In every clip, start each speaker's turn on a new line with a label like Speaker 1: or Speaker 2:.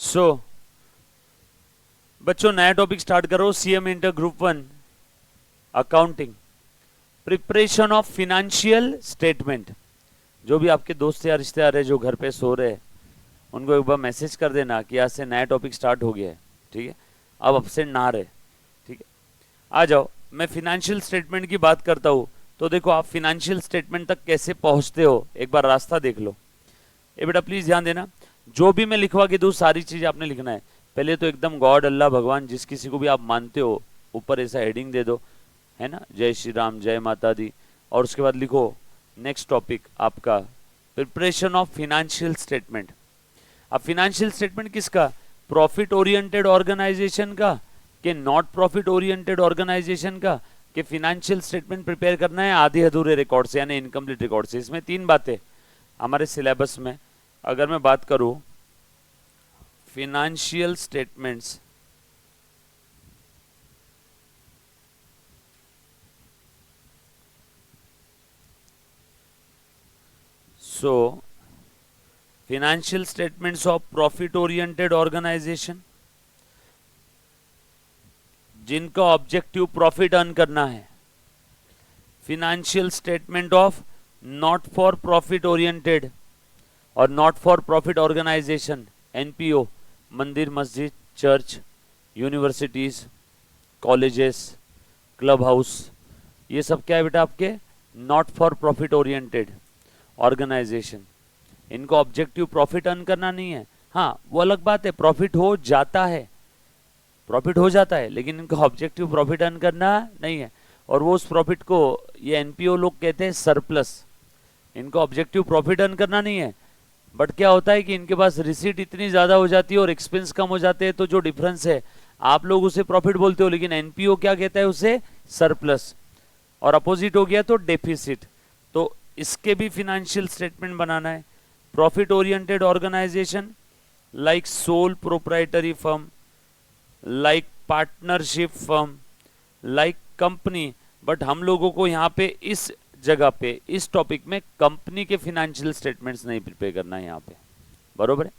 Speaker 1: सो बच्चों नया topic start करो। CM inter group 1 accounting, preparation of financial statement. जो भी आपके दोस्त या रिश्तेदार है जो घर पे सो रहे हैं उनको एक बार मैसेज कर देना कि आज से नया टॉपिक स्टार्ट हो गया है, ठीक है। अब अपसेंट ना रहे, ठीक है। आ जाओ, मैं फिनेंशियल स्टेटमेंट की बात करता हूँ। तो देखो आप फिनेंशियल स्टेटमेंट तक कैसे पहुंचते हो, एक बार रास्ता देख लो। ये बेटा प्लीज ध्यान देना, जो भी मैं लिखवा के दूं सारी चीज आपने लिखना है। पहले तो एकदम गॉड, अल्लाह, भगवान, जिस किसी को भी आप मानते हो ऊपर ऐसा हेडिंग दे दो, है ना, जय श्री राम, जय माता दी। और उसके बाद लिखो नेक्स्ट टॉपिक आपका प्रिपरेशन ऑफ फिनेंशियल स्टेटमेंट। अब फिनेंशियल स्टेटमेंट किसका, प्रॉफिट ओरिएंटेड ऑर्गेनाइजेशन का कि नॉट प्रॉफिट ओरिएंटेड ऑर्गेनाइजेशन का, कि फिनेंशियल स्टेटमेंट प्रिपेयर करना है आधे अधूरे रिकॉर्ड से यानी इनकम्प्लीट रिकॉर्ड से। इसमें तीन बातें हमारे सिलेबस में। अगर मैं बात करूं financial statements, so financial statements of profit oriented organisation जिनका ऑब्जेक्टिव प्रॉफिट अर्न करना है। Financial statement of not for profit oriented और not for profit organisation, NPO, मंदिर, मस्जिद, church, universities, colleges, club house, ये सब क्या है बेटा आपके not for profit oriented organisation. इनका ऑब्जेक्टिव प्रॉफिट अर्न करना नहीं है। हाँ वो अलग बात है, प्रॉफिट हो जाता है, प्रॉफिट हो जाता है, लेकिन इनका ऑब्जेक्टिव प्रॉफिट अर्न करना नहीं है। और वो उस प्रॉफिट को ये एनपीओ लोग कहते हैं सरप्लस। इनका ऑब्जेक्टिव प्रॉफिट अर्न करना नहीं है, बट क्या होता है कि इनके पास रिसीट इतनी ज्यादा हो जाती है और एक्सपेंस कम हो जाते हैं, तो जो डिफरेंस है आप लोग उसे प्रॉफिट बोलते हो, लेकिन एनपीओ क्या कहता है उसे सरप्लस। और अपोजिट हो गया तो डेफिसिट। तो इसके भी फिनेंशियल स्टेटमेंट बनाना है। Profit oriented organisation like sole proprietary firm, like partnership firm, like company. But हम लोगों को यहाँ पे इस जगह पे इस टॉपिक में कंपनी के फिनेंशियल स्टेटमेंट्स नहीं प्रिपेयर करना है यहाँ पे, बरोबर है।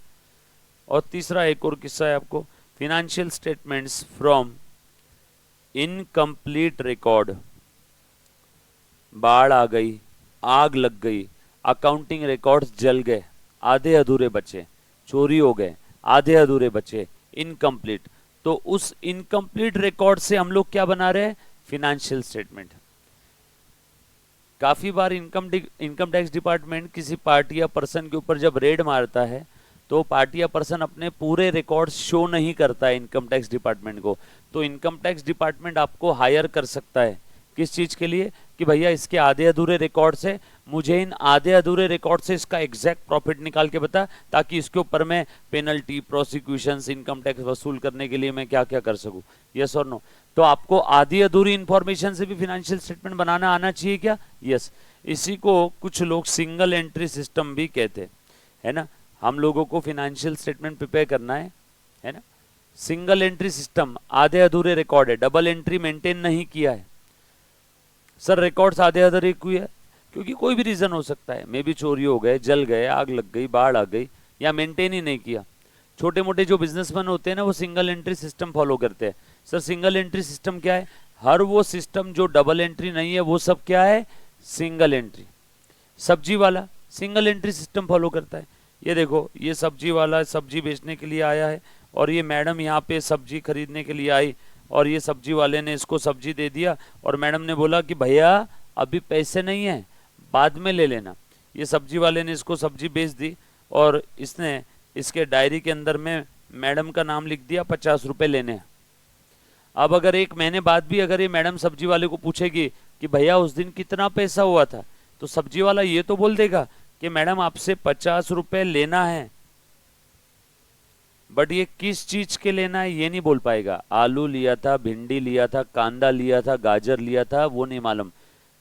Speaker 1: और तीसरा एक और किस्सा है आपको, financial statements from incomplete record. बाढ़ आ गई, आग लग गई, अकाउंटिंग रिकॉर्ड्स जल गए, आधे अधूरे बचे, चोरी हो गए, आधे अधूरे बचे, इनकम्प्लीट। तो उस इनकम्प्लीट रिकॉर्ड से हम लोग क्या बना रहे हैं, फिनेंशियल स्टेटमेंट। काफी बार इनकम टैक्स डिपार्टमेंट किसी पार्टी या पर्सन के ऊपर जब रेड मारता है तो पार्टी या पर्सन अपने पूरे रिकॉर्ड शो नहीं करता है इनकम टैक्स डिपार्टमेंट को। तो इनकम टैक्स डिपार्टमेंट आपको हायर कर सकता है किस चीज के लिए, कि भैया इसके आधे अधूरे रिकॉर्ड्स है, मुझे इन आधे अधूरे रिकॉर्ड से इसका एग्जैक्ट प्रॉफिट निकाल के बता, ताकि इसके ऊपर मैं पेनल्टी, प्रोसिक्यूशन, इनकम टैक्स वसूल करने के लिए मैं क्या क्या कर सकूं। यस और नो। तो आपको आधी अधूरी इंफॉर्मेशन से भी फिनेंशियल स्टेटमेंट बनाना आना चाहिए क्या, यस। इसी को कुछ लोग सिंगल एंट्री सिस्टम भी कहते है ना। हम लोगों को फिनेंशियल स्टेटमेंट प्रिपेयर करना है ना। सिंगल एंट्री सिस्टम, आधे अधूरे रिकॉर्ड है, डबल एंट्री मेंटेन नहीं किया है। सर रिकॉर्ड्स आधे अधूरे क्यों है, क्योंकि कोई भी रीजन हो सकता है, मे भी चोरी हो गए, जल गए, आग लग गई, बाढ़ आ गई, या मेंटेन ही नहीं किया। छोटे मोटे जो बिजनेसमैन होते हैं ना वो सिंगल एंट्री सिस्टम फॉलो करते हैं। सर सिंगल एंट्री सिस्टम क्या है, हर वो सिस्टम जो डबल एंट्री नहीं है वो सब क्या है, सिंगल एंट्री। सब्जी वाला सिंगल एंट्री सिस्टम फॉलो करता है। ये देखो ये सब्जी वाला सब्जी बेचने के लिए आया है और ये मैडम यहाँ पे सब्जी खरीदने के लिए आई और ये सब्जी वाले ने इसको सब्जी दे दिया और मैडम ने बोला कि भैया अभी पैसे नहीं है, बाद में ले लेना। ये सब्जी वाले ने इसको सब्जी बेच दी और इसने इसके डायरी के अंदर में मैडम का नाम लिख दिया, 50 रुपए लेने हैं। अब अगर एक महीने बाद भी अगर ये मैडम सब्जी वाले को पूछेगी कि भैया उस दिन कितना पैसा हुआ था, तो सब्जी वाला ये तो बोल देगा कि मैडम आपसे 50 रुपए लेना है, बट ये किस चीज के लेना है ये नहीं बोल पाएगा। आलू लिया था, भिंडी लिया था, कांदा लिया था, गाजर लिया था, वो नहीं मालूम,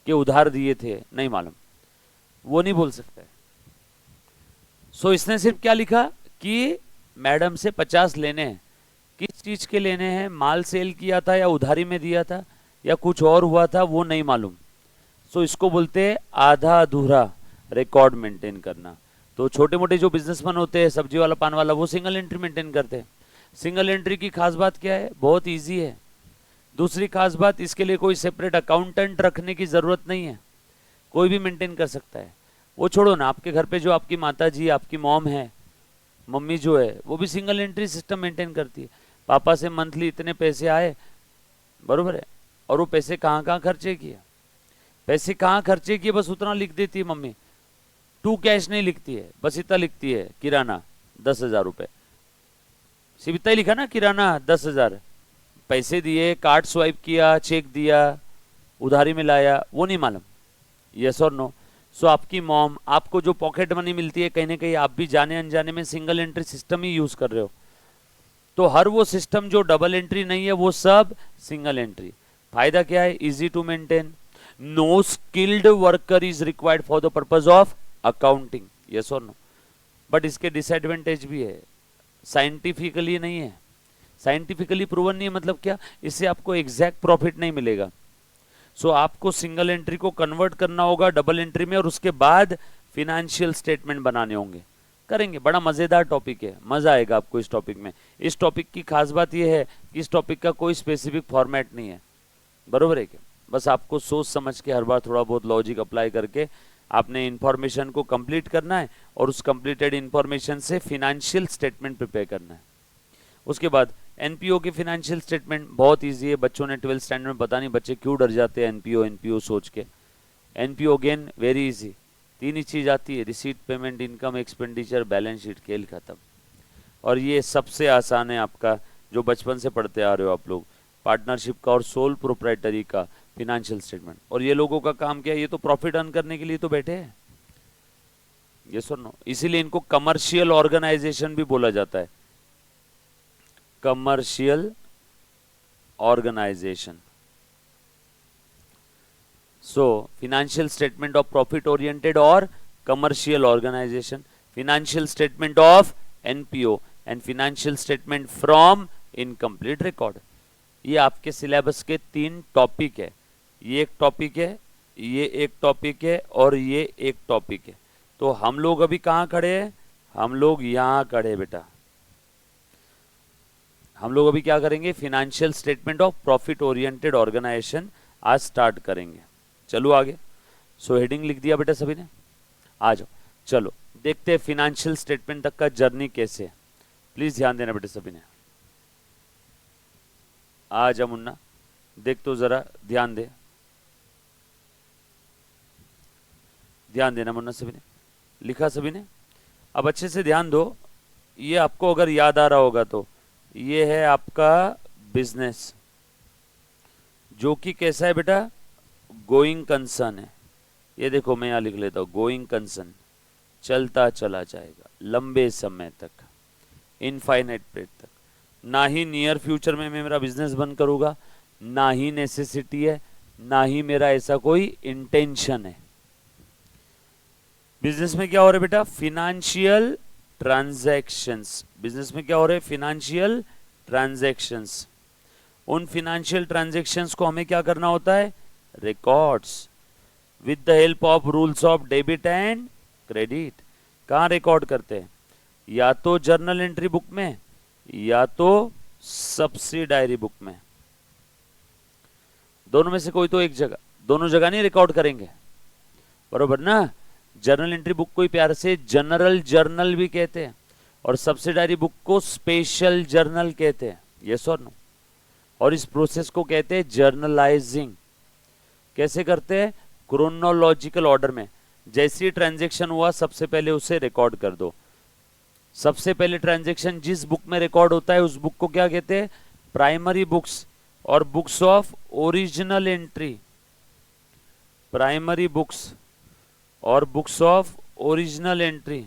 Speaker 1: कि उधार दिए थे नहीं मालूम, वो नहीं बोल सकता है। सो इसने सिर्फ क्या लिखा कि मैडम से 50 लेने हैं, किस चीज के लेने हैं, माल सेल किया था या उधारी में दिया था या कुछ और हुआ था वो नहीं मालूम। सो इसको बोलते हैं आधा अधूरा रिकॉर्ड मेंटेन करना। तो छोटे मोटे जो बिजनेसमैन होते हैं, सब्जी वाला, पान वाला, वो सिंगल एंट्री मेंटेन करते हैं। सिंगल एंट्री की खास बात क्या है? बहुत इजी है। दूसरी खास बात, इसके लिए कोई सेपरेट अकाउंटेंट रखने की जरूरत नहीं है, कोई भी मेंटेन कर सकता है। वो छोड़ो ना, आपके घर पे जो आपकी माता जी, आपकी मॉम है, मम्मी जो है, वो भी सिंगल एंट्री सिस्टम मेंटेन करती है। पापा से मंथली इतने पैसे आए, बरोबर है, और वो पैसे कहाँ कहाँ खर्चे किए, पैसे कहाँ खर्चे किए, बस उतना लिख देती है मम्मी। टू कैश नहीं लिखती है, बस इतना लिखती है, किराना 10,000 रुपए, सिर्फ इतना ही लिखा ना, किराना 10,000। पैसे दिए, कार्ड स्वाइप किया, चेक दिया, उधारी में लाया, वो नहीं मालूम। यस और नो? सो आपकी मॉम, आपको जो पॉकेट मनी मिलती है, कहीं ना कहीं आप भी जाने अनजाने में सिंगल एंट्री सिस्टम ही यूज कर रहे हो। तो हर वो सिस्टम जो डबल एंट्री नहीं है, वो सब सिंगल एंट्री। फायदा क्या है? Easy to maintain, no skilled worker is required for the purpose of accounting. Yes और नो? बट इसके डिसएडवांटेज भी है, साइंटिफिकली नहीं है, साइंटिफिकली प्रूवन नहीं है। मतलब क्या? इससे आपको एग्जैक्ट प्रॉफिट नहीं मिलेगा। सो आपको सिंगल एंट्री को कन्वर्ट करना होगा डबल एंट्री में, और उसके बाद फिनेंशियल स्टेटमेंट बनाने होंगे। करेंगे, बड़ा मजेदार टॉपिक है, मजा आएगा आपको इस टॉपिक में। इस टॉपिक की खास बात यह है कि इस टॉपिक का कोई स्पेसिफिक फॉर्मेट नहीं है, बरोबर है क्या? बस आपको सोच समझ के हर बार थोड़ा बहुत लॉजिक अप्लाई करके आपने इंफॉर्मेशन को कंप्लीट करना है, और उस कंप्लीटेड इंफॉर्मेशन से फिनेंशियल स्टेटमेंट प्रिपेयर करना है। उसके बाद एनपीओ की फिनेंशियल स्टेटमेंट बहुत इजी है। बच्चों ने 12th स्टैंडर्ड में, पता नहीं बच्चे क्यों डर जाते हैं एनपीओ एनपीओ सोच के। एनपीओ अगेन वेरी इजी, 3 ही चीज आती है, receipt, payment, income, expenditure, balance sheet, खेल खत्म। और ये सबसे आसान है आपका, जो बचपन से पढ़ते आ रहे हो आप लोग, पार्टनरशिप का और सोल प्रोप्राइटरी का फिनेंशियल स्टेटमेंट। और ये लोगों का काम क्या है? ये तो प्रॉफिट अर्न करने के लिए तो बैठे हैं। ये सुनो, इसीलिए इनको कमर्शियल ऑर्गेनाइजेशन भी बोला जाता है, commercial organisation. So financial statement of profit oriented और commercial organisation, financial statement of NPO and financial statement from incomplete record. ये आपके सिलेबस के 3 टॉपिक है। ये एक टॉपिक है, ये एक टॉपिक है, और ये एक टॉपिक है। तो हम लोग अभी कहां खड़े हैं? हम लोग यहां खड़े बेटा। हम लोग अभी क्या करेंगे? Financial statement of profit oriented organisation आज स्टार्ट करेंगे। चलो आगे। सो हेडिंग लिख दिया बेटा सभी ने? आ जाओ, चलो देखते हैं फिनेंशियल स्टेटमेंट तक का जर्नी कैसे है। प्लीज ध्यान देना बेटा सभी ने। आ जा मुन्ना, देख तो जरा, ध्यान दे, ध्यान देना मुन्ना सभी ने। लिखा सभी ने? अब अच्छे से ध्यान दो। ये आपको अगर याद आ रहा होगा तो ये है आपका बिजनेस, जो कि कैसा है बेटा? गोइंग कंसर्न है। ये देखो, मैं यहां लिख लेता हूं, गोइंग कंसर्न, चलता चला जाएगा लंबे समय तक, इनफाइनाइट पीरियड तक। ना ही नियर फ्यूचर में मैं मेरा बिजनेस बंद करूंगा, ना ही नेसेसिटी है, ना ही मेरा ऐसा कोई इंटेंशन है। बिजनेस में क्या हो रहा है बेटा? Financial transactions. बिजनेस में क्या हो रहा है? Financial transactions. उन फिनेंशियल ट्रांजैक्शंस को हमें क्या करना होता है? Records with the help of rules of debit and credit. कहां रिकॉर्ड करते हैं? या तो जर्नल एंट्री बुक में, या तो सब्सिडायरी बुक में। दोनों में से कोई तो एक जगह, दोनों जगह नहीं रिकॉर्ड करेंगे, बरोबर ना? जर्नल एंट्री बुक को ही प्यार से जनरल जर्नल भी कहते हैं, और सब्सिडायरी बुक को स्पेशल जर्नल कहते हैं। यस और नो? और इस प्रोसेस को कहते हैं जर्नलाइजिंग। कैसे करते हैं? क्रोनोलॉजिकल ऑर्डर में। जैसे ही ट्रांजैक्शन हुआ, सबसे पहले उसे रिकॉर्ड कर दो। सबसे पहले ट्रांजैक्शन जिस बुक में रिकॉर्ड होता है, उस बुक को क्या कहते हैं? प्राइमरी बुक्स और books of original entry. Primary books और बुक्स ऑफ ओरिजिनल एंट्री।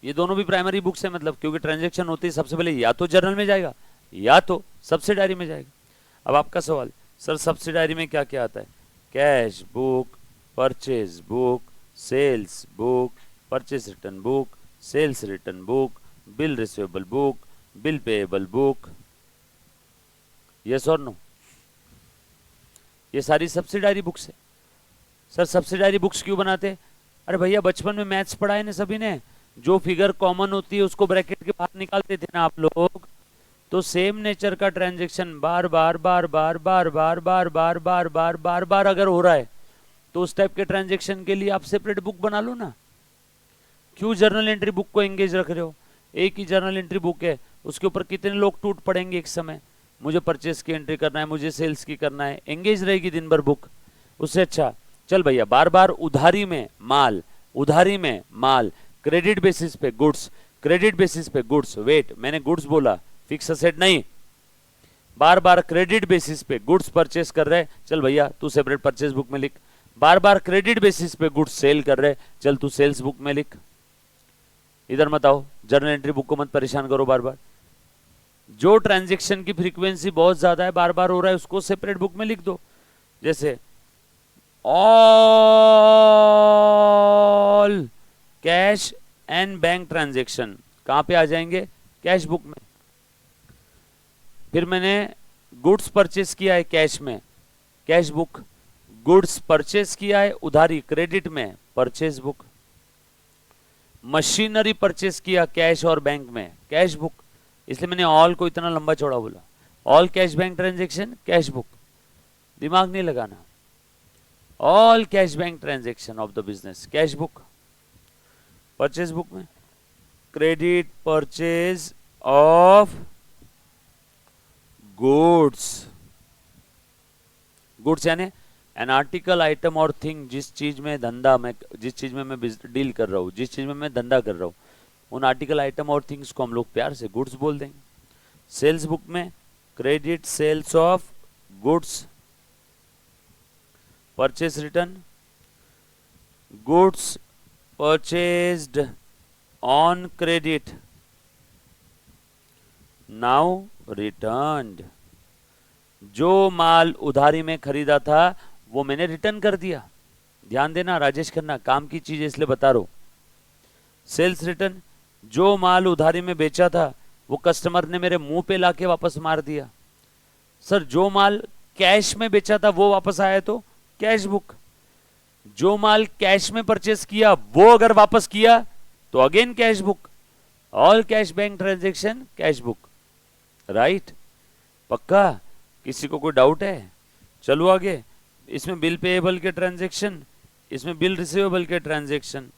Speaker 1: ये दोनों भी प्राइमरी बुक्स है, मतलब क्योंकि ट्रांजैक्शन होती है सबसे पहले या तो जर्नल में जाएगा या तो सब्सिडायरी में जाएगा। अब आपका सवाल, सर सब्सिडायरी में क्या क्या आता है? Cash book, purchase book, sales book, purchase return book, sales return book, bill receivable book, bill payable book. Yes और नो? ये सारी सब्सिडायरी बुक्स है। सर सब्सिडायरी बुक्स क्यों बनाते? अरे भैया बचपन में मैथ्स पढ़ाए ना सभी ने, जो फिगर कॉमन होती है उसको ब्रैकेट के बाहर निकालते थे ना आप लोग। तो सेम नेचर का ट्रांजैक्शन बार बार बार बार बार बार बार बार बार बार बार बार अगर हो रहा है तो उस टाइप के ट्रांजैक्शन के लिए आप सेपरेट बुक बना लो ना। क्यों जर्नल एंट्री बुक को एंगेज रख रहे हो? एक ही जर्नल एंट्री बुक है, उसके ऊपर कितने लोग टूट पड़ेंगे एक समय। मुझे परचेस की एंट्री करना है, मुझे सेल्स की करना है, एंगेज रहेगी दिन भर बुक। उससे अच्छा चल भैया बार बार उधारी में माल, उधारी में माल, क्रेडिट बेसिस पे गुड्स, क्रेडिट बेसिस पे गुड्स। वेट, मैंने गुड्स बोला, फिक्स असेट नहीं। बार बार क्रेडिट बेसिस पे गुड्स परचेस कर रहे, चल भैया तू सेपरेट परचेस बुक में लिख। बार बार क्रेडिट बेसिस पे गुड्स सेल कर रहे, चल तू सेल्स बुक में लिख। इधर मत आओ, जर्नल एंट्री बुक को मत परेशान करो बार बार। जो ट्रांजैक्शन की फ्रीक्वेंसी बहुत ज्यादा है, बार बार हो रहा है, उसको सेपरेट बुक में लिख दो। जैसे all cash and bank transaction कहां पे आ जाएंगे? कैश बुक में। फिर मैंने गुड्स परचेस किया है कैश में, कैश बुक। गुड्स परचेस किया है उधारी क्रेडिट में, परचेस बुक। मशीनरी परचेस किया कैश और बैंक में, कैश बुक। इसलिए मैंने ऑल को इतना लंबा चौड़ा बोला। All cash bank transaction cash book, दिमाग नहीं लगाना। All cash bank transaction of the business cash book. Purchase book में credit purchase of goods, goods यानी एन आर्टिकल आइटम और थिंग, जिस चीज में धंधा में, जिस चीज में मैं डील कर रहा हूं, जिस चीज में मैं धंधा कर रहा हूं, उन आर्टिकल आइटम और थिंग्स को हम लोग प्यार से गुड्स बोल देंगे। सेल्स बुक में credit sales of goods. Purchase return goods purchased on credit now returned. जो माल उधारी में खरीदा था वो मैंने रिटर्न कर दिया। ध्यान देना राजेश खन्ना, काम की चीज है इसलिए बता रहा हूं। सेल्स रिटर्न, जो माल उधारी में बेचा था वो कस्टमर ने मेरे मुंह पे लाके वापस मार दिया। सर जो माल कैश में बेचा था वो वापस आया तो कैश बुक। जो माल कैश में परचेस किया वो अगर वापस किया तो again cash book. All cash bank transaction cash book, right? पक्का? किसी को कोई डाउट है? चलो आगे। इसमें बिल पेएबल के ट्रांजैक्शन, इसमें बिल रिसीवेबल के ट्रांजैक्शन।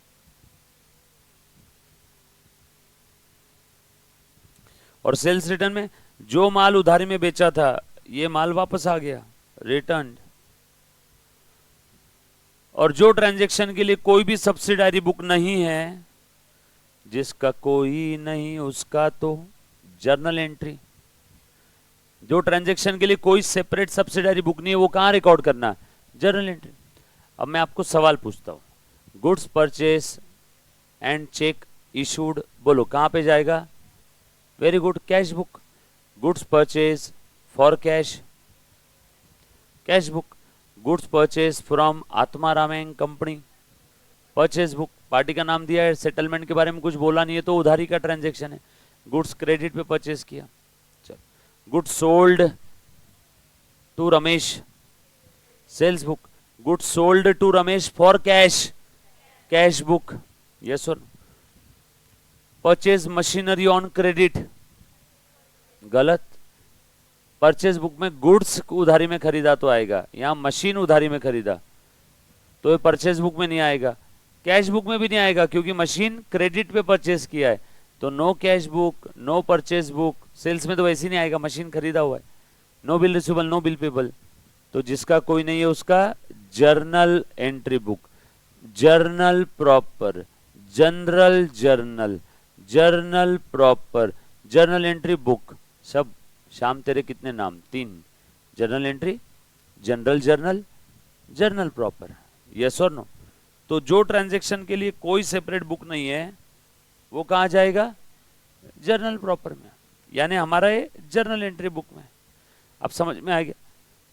Speaker 1: और सेल्स रिटर्न में जो माल उधारी में बेचा था ये माल वापस आ गया, रिटर्न। और जो ट्रांजैक्शन के लिए कोई भी सब्सिडायरी बुक नहीं है, जिसका कोई नहीं उसका तो जर्नल एंट्री। जो ट्रांजैक्शन के लिए कोई सेपरेट सब्सिडायरी बुक नहीं है वो कहां रिकॉर्ड करना? Journal entry. अब मैं आपको सवाल पूछता हूं, goods purchase and cheque issued, बोलो कहां पे जाएगा? Very good, cash book. Goods purchase for cash, cash book. Goods purchase from Atma Ramen company, purchase book. Party का नाम दिया है, सेटलमेंट के बारे में कुछ बोला नहीं है तो उधारी का ट्रांजैक्शन है। गुड्स क्रेडिट पे परचेज किया। चलो, goods sold to Ramesh, sales book. Goods sold to Ramesh for cash, cash book. Yes sir. Purchase machinery on credit, गलत। परचेज बुक में गुड्स उधारी में खरीदा तो आएगा, यहां मशीन उधारी में खरीदा तो ये परचेज बुक में नहीं आएगा, कैश बुक में भी नहीं आएगा क्योंकि मशीन क्रेडिट पे परचेज किया है। तो no cash book, no purchase book. Sales में तो वैसे ही नहीं आएगा, मशीन खरीदा हुआ है। No bill receivable, no bill payable. तो जिसका कोई नहीं है उसका journal entry book, journal proper, general journal, journal proper, journal entry book. सब शाम तेरे कितने नाम? 3। Journal entry, general journal, journal proper. Yes और नो? तो जो ट्रांजैक्शन के लिए कोई सेपरेट बुक नहीं है वो कहां जाएगा? जर्नल प्रॉपर में, यानी हमारा ये जर्नल एंट्री बुक में। अब समझ में आ गया?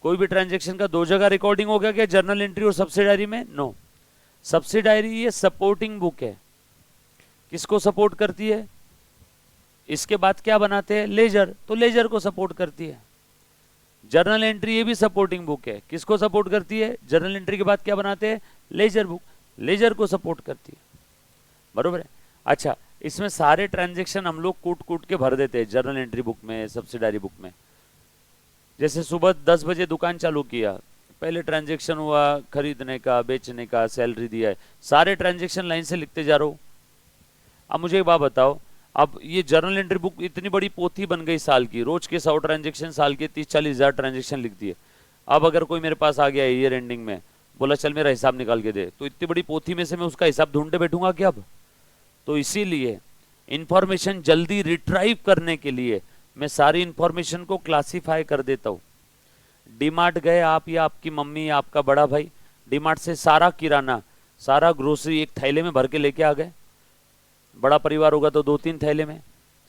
Speaker 1: कोई भी ट्रांजैक्शन का 2 जगह रिकॉर्डिंग हो गया क्या? जर्नल एंट्री और सब्सिडायरी में? नो। सब्सिडायरी ये सपोर्टिंग बुक है। किसको सपोर्ट करती है? इसके बाद क्या बनाते हैं? लेजर, तो लेजर को सपोर्ट करती है। जर्नल एंट्री ये भी सपोर्टिंग बुक है। किसको सपोर्ट करती है? जर्नल एंट्री के बाद क्या बनाते हैं? लेजर बुक, लेजर को सपोर्ट करती है, बरोबर है। अच्छा, इसमें सारे ट्रांजेक्शन हम लोग कूट कूट के भर देते हैं जर्नल एंट्री बुक में, सब्सिडारी बुक में। जैसे सुबह 10 बजे दुकान चालू किया, पहले ट्रांजेक्शन हुआ खरीदने का, बेचने का, सैलरी दिया है, सारे ट्रांजेक्शन लाइन से लिखते जा रहा हूं। अब मुझे एक बात बताओ, अब ये जर्नल एंट्री बुक इतनी बड़ी पोथी बन गई साल की, रोज के 100 ट्रांजेक्शन, साल के 30-40 हजार ट्रांजेक्शन लिख दिए। अब अगर कोई मेरे पास आ गया ईयर एंडिंग में, बोला चल मेरा हिसाब निकाल के दे, तो इतनी बड़ी पोथी में से मैं उसका हिसाब ढूंढते बैठूंगा क्या अब? तो इसीलिए इंफॉर्मेशन जल्दी रिट्राइव करने के लिए मैं सारी इंफॉर्मेशन को क्लासिफाई कर देता हूं। डीमार्ट गए आप या आपकी मम्मी या आपका बड़ा भाई, डीमार्ट से सारा किराना, सारा ग्रोसरी एक थैले में भर के लेके आ गए। बड़ा परिवार होगा तो 2-3 थैले में,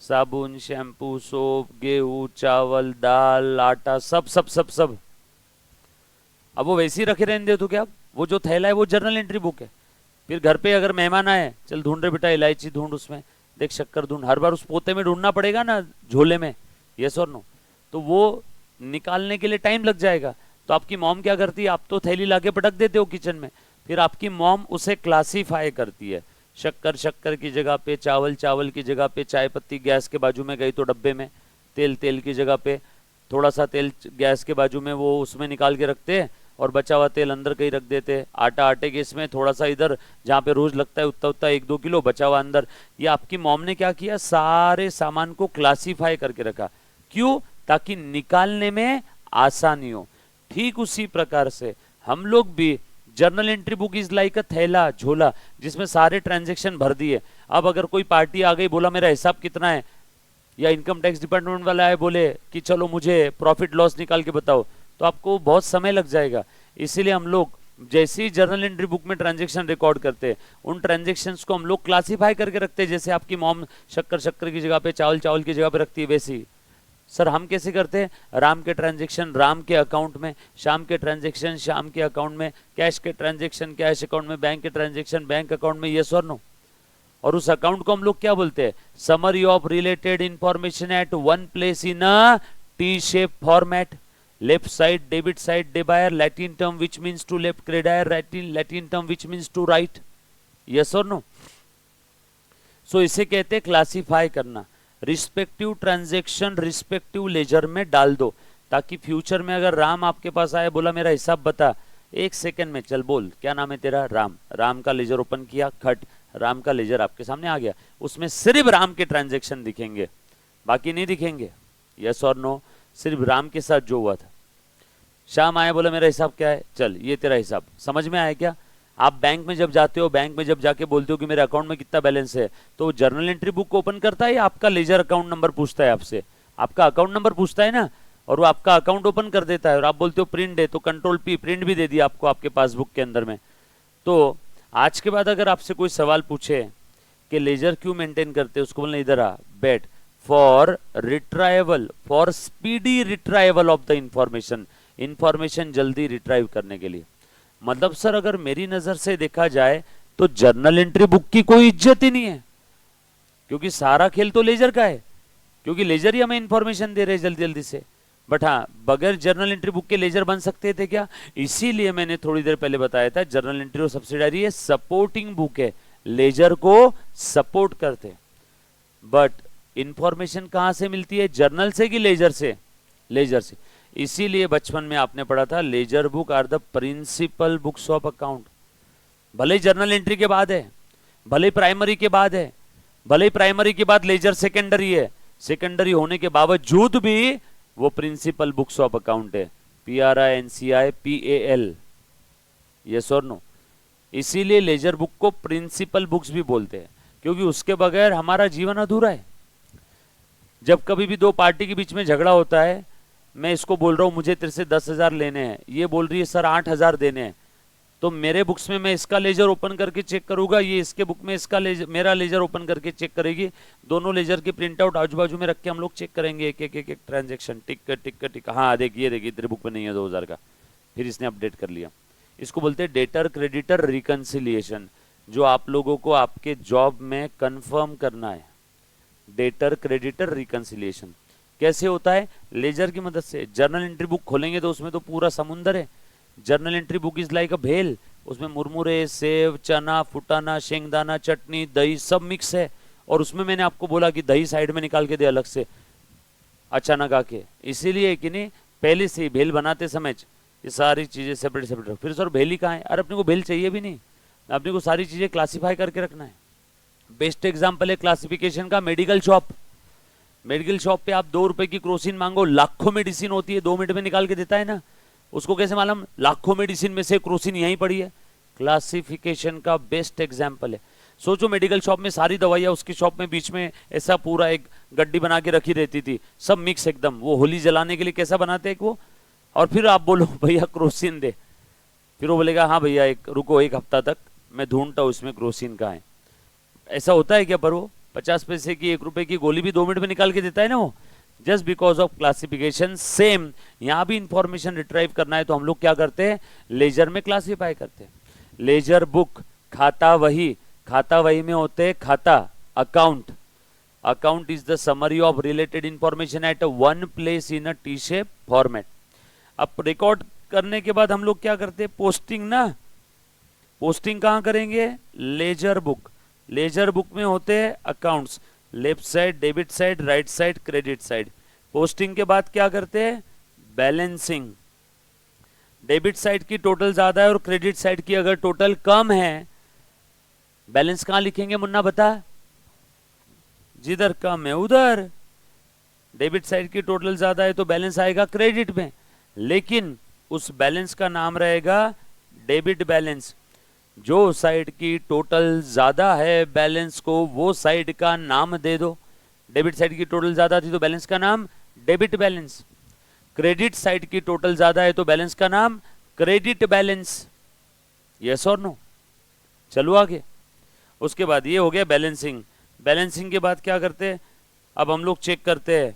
Speaker 1: साबुन, शैम्पू, सोप, गेहूं, चावल, दाल, आटा, सब सब सब सब। अब वो वैसे ही रखे रहने दे तो क्या? वो जो थैला है वो जर्नल एंट्री बुक है। फिर घर पे अगर मेहमान आए, चल ढूंढ रहे बेटा, इलायची ढूंढ, उसमें देख शक्कर ढूंढ, हर बार उस पोते में ढूंढना पड़ेगा ना, झोले में, यस और नो, तो वो निकालने के लिए टाइम लग जाएगा। तो आपकी मॉम क्या करती है? आप तो थैली लाके पटक देते हो किचन में, फिर आपकी मॉम उसे क्लासीफाई करती है। शक्कर शक्कर की जगह पे, चावल चावल की जगह पे, चाय पत्ती गैस के बाजू में गई तो डब्बे में, तेल तेल की जगह पे, थोड़ा सा तेल गैस के बाजू में वो उसमें निकाल के रखते हैं, और बचा हुआ तेल अंदर कहीं रख देते हैं। आटा आटे के इसमें, थोड़ा सा इधर जहाँ पे रोज लगता है उतना उतना 1-2 किलो बचा हुआ अंदर। ये आपकी मॉम ने क्या किया? सारे सामान को क्लासीफाई करके रखा। क्यों? ताकि निकालने में आसानी हो। ठीक उसी प्रकार से हम लोग भी, journal entry book is like अ थैला, झोला, जिसमें सारे ट्रांजेक्शन भर दिए। अब अगर कोई पार्टी आ गई, बोला मेरा हिसाब कितना है, या इनकम टैक्स डिपार्टमेंट वाला है बोले कि चलो मुझे प्रॉफिट लॉस निकाल के बताओ, तो आपको बहुत समय लग जाएगा। इसीलिए हम लोग जैसे ही जर्नल एंट्री बुक में ट्रांजेक्शन रिकॉर्ड करते हैं, उन ट्रांजेक्शन्स को हम लोग क्लासीफाई करके रखते हैं। जैसे आपकी मॉम शक्कर शक्कर की जगह पे, चावल चावल की जगह पे रखती है, वैसे ही सर हम कैसे करते हैं? राम के ट्रांजेक्शन राम के अकाउंट में, शाम के ट्रांजेक्शन शाम के अकाउंट में, कैश के ट्रांजेक्शन कैश अकाउंट में, बैंक के ट्रांजेक्शन बैंक अकाउंट में, यस और नो। और उस अकाउंट को हम लोग क्या बोलते हैं? Summary of related information at one place in a T shape format. Left side debit side डेबायर, Latin term which means to left, क्रेडायर Latin term which means to right, yes और नो। सो इसे कहते हैं classify करना। Respective transaction respective laser में डाल दो, ताकि फ्यूचर में अगर राम आपके पास आए, बोला मेरा हिसाब बता, 1 सेकंड में चल बोल क्या नाम है तेरा? राम। राम का लेजर ओपन किया, खट, राम का लेजर आपके सामने आ गया। उसमें सिर्फ राम के ट्रांजेक्शन दिखेंगे, बाकी नहीं दिखेंगे, यस और नो। सिर्फ राम के साथ जो हुआ था। शाम आया, बोला मेरा हिसाब क्या है, चल ये तेरा हिसाब। समझ में आया क्या? आप बैंक में जब जाते हो, बैंक में जब जाके बोलते हो कि मेरे अकाउंट में कितना बैलेंस है, तो जर्नल एंट्री बुक को ओपन करता है या आपका लेजर अकाउंट नंबर पूछता है आपसे? आपका अकाउंट नंबर पूछता है ना, और वो आपका अकाउंट ओपन कर देता है, और आप बोलते हो प्रिंट है, तो कंट्रोल पी, प्रिंट भी दे दिया आपको आपके पासबुक के अंदर में। तो आज के बाद अगर आपसे कोई सवाल पूछे कि लेजर क्यों मेंटेन करते हैं, उसको बोलना इधर आ बैठ, for retrieval, for speedy retrieval of the information, information जल्दी रिट्राइव करने के लिए। मतलब सर अगर मेरी नजर से देखा जाए तो जर्नल एंट्री बुक की कोई इज्जत ही नहीं है, क्योंकि सारा खेल तो लेजर का है, क्योंकि लेजर ही हमें इंफॉर्मेशन दे रहे हैं जल्दी जल्दी से। बट हाँ, बगैर जर्नल एंट्री बुक के लेजर बन सकते थे क्या? इसीलिए मैंने थोड़ी देर पहले बताया था, जर्नल एंट्री और सब्सिडारी है, सपोर्टिंग बुक है, लेजर को सपोर्ट करते। बट इंफॉर्मेशन कहां से मिलती है? जर्नल से कि लेजर से? लेजर से। इसीलिए बचपन में आपने पढ़ा था, ledger book are the principal books of account. भले ही जर्नल एंट्री के बाद है, भले ही प्राइमरी के बाद है, भले ही प्राइमरी के बाद लेजर सेकेंडरी है, सेकेंडरी होने के बावजूद भी वो प्रिंसिपल बुक्स ऑफ अकाउंट है, PRINCIPAL, यस और नो। इसीलिए लेजर बुक को प्रिंसिपल बुक्स भी बोलते हैं, क्योंकि उसके बगैर हमारा जीवन अधूरा है। जब कभी भी दो पार्टी के बीच में झगड़ा होता है, मैं इसको बोल रहा हूं मुझे तेरे से 10,000 लेने हैं, ये बोल रही है सर 8,000 देने हैं, तो मेरे बुक्स में मैं इसका लेजर ओपन करके चेक करूंगा, ये इसके बुक में इसका लेजर, मेरा लेजर ओपन करके चेक करेगी, दोनों लेजर के प्रिंट आउट आजू बाजू में रख के हम लोग चेक करेंगे एक एक एक, एक ट्रांजेक्शन, टिक टिक टिक, हाँ देखिए देखिए तेरे बुक में नहीं है 2,000 का, फिर इसने अपडेट कर लिया। इसको बोलते हैं डेटर क्रेडिटर रिकंसिलिएशन, जो आप लोगों को आपके जॉब में कंफर्म करना है, डेटर क्रेडिटर रिकंसिलिएशन। कैसे होता है? लेजर की मदद से। जर्नल एंट्री बुक खोलेंगे तो उसमें तो पूरा समुंदर है। Journal entry book is like अ भेल, उसमें मुरमुरे, सेव, चना, फुटाना, शेंगदाना, चटनी, दही सब मिक्स है। और उसमें मैंने आपको बोला कि दही साइड में निकाल के दे अलग से अचानक आके, इसीलिए कि नहीं पहले से ही भेल बनाते समय ये सारी चीजें सेपरेट सेपरेट। फिर सर भेल ही कहाँ है? अरे अपने को भेल चाहिए भी नहीं, अपने को सारी चीजें क्लासीफाई करके रखना है। बेस्ट एग्जाम्पल है क्लासिफिकेशन का मेडिकल शॉप। मेडिकल शॉप पे आप 2 रुपए की क्रोसिन मांगो, लाखों मेडिसिन होती है, 2 मिनट में निकाल के देता है ना। उसको कैसे मालूम लाखों मेडिसिन में से क्रोसिन यहीं पड़ी है? क्लासिफिकेशन का बेस्ट एग्जाम्पल है। सोचो मेडिकल शॉप में सारी दवाइयां उसकी शॉप में बीच में ऐसा पूरा एक गड्डी बना के रखी रहती थी, सब मिक्स एकदम। वो होली जलाने के लिए कैसा बनाते हैं वो, और फिर आप बोलो भैया क्रोसिन दे, फिर वो बोलेगा हाँ भैया एक रुको, 1 हफ्ता तक मैं ढूंढता हूँ इसमें क्रोसिन कहाँ है। ऐसा होता है क्या? पर वो 50 पैसे की 1 रुपए की गोली भी 2 मिनट में निकाल के देता है ना वो, just because of classification. Same यहाँ भी इंफॉर्मेशन रिट्राइव करना है तो हम लोग क्या करते हैं? लेजर में क्लासीफाई करते हैं। लेजर बुक, खाता वही, खाता वही में होते हैं खाता, account. Account is the summary of related information at one place in a T shape format. अब रिकॉर्ड करने के बाद हम लोग क्या करते हैं? पोस्टिंग ना। पोस्टिंग कहां करेंगे? Laser book. लेजर बुक में होते हैं accounts, left side debit side, right side credit side. Posting के बाद क्या करते हैं? बैलेंसिंग। डेबिट साइड की टोटल ज्यादा है और क्रेडिट साइड की अगर टोटल कम है, बैलेंस कहां लिखेंगे मुन्ना बता? जिधर कम है उधर। डेबिट साइड की टोटल ज्यादा है तो बैलेंस आएगा क्रेडिट में, लेकिन उस बैलेंस का नाम रहेगा डेबिट बैलेंस। जो साइड की टोटल ज्यादा है बैलेंस को वो साइड का नाम दे दो। डेबिट साइड की टोटल ज्यादा थी तो बैलेंस का नाम डेबिट बैलेंस। क्रेडिट साइड की टोटल ज्यादा है तो बैलेंस का नाम क्रेडिट बैलेंस। यस और नो? चलो आगे। उसके बाद ये हो गया बैलेंसिंग। बैलेंसिंग के बाद क्या करते हैं? अब हम लोग चेक करते हैं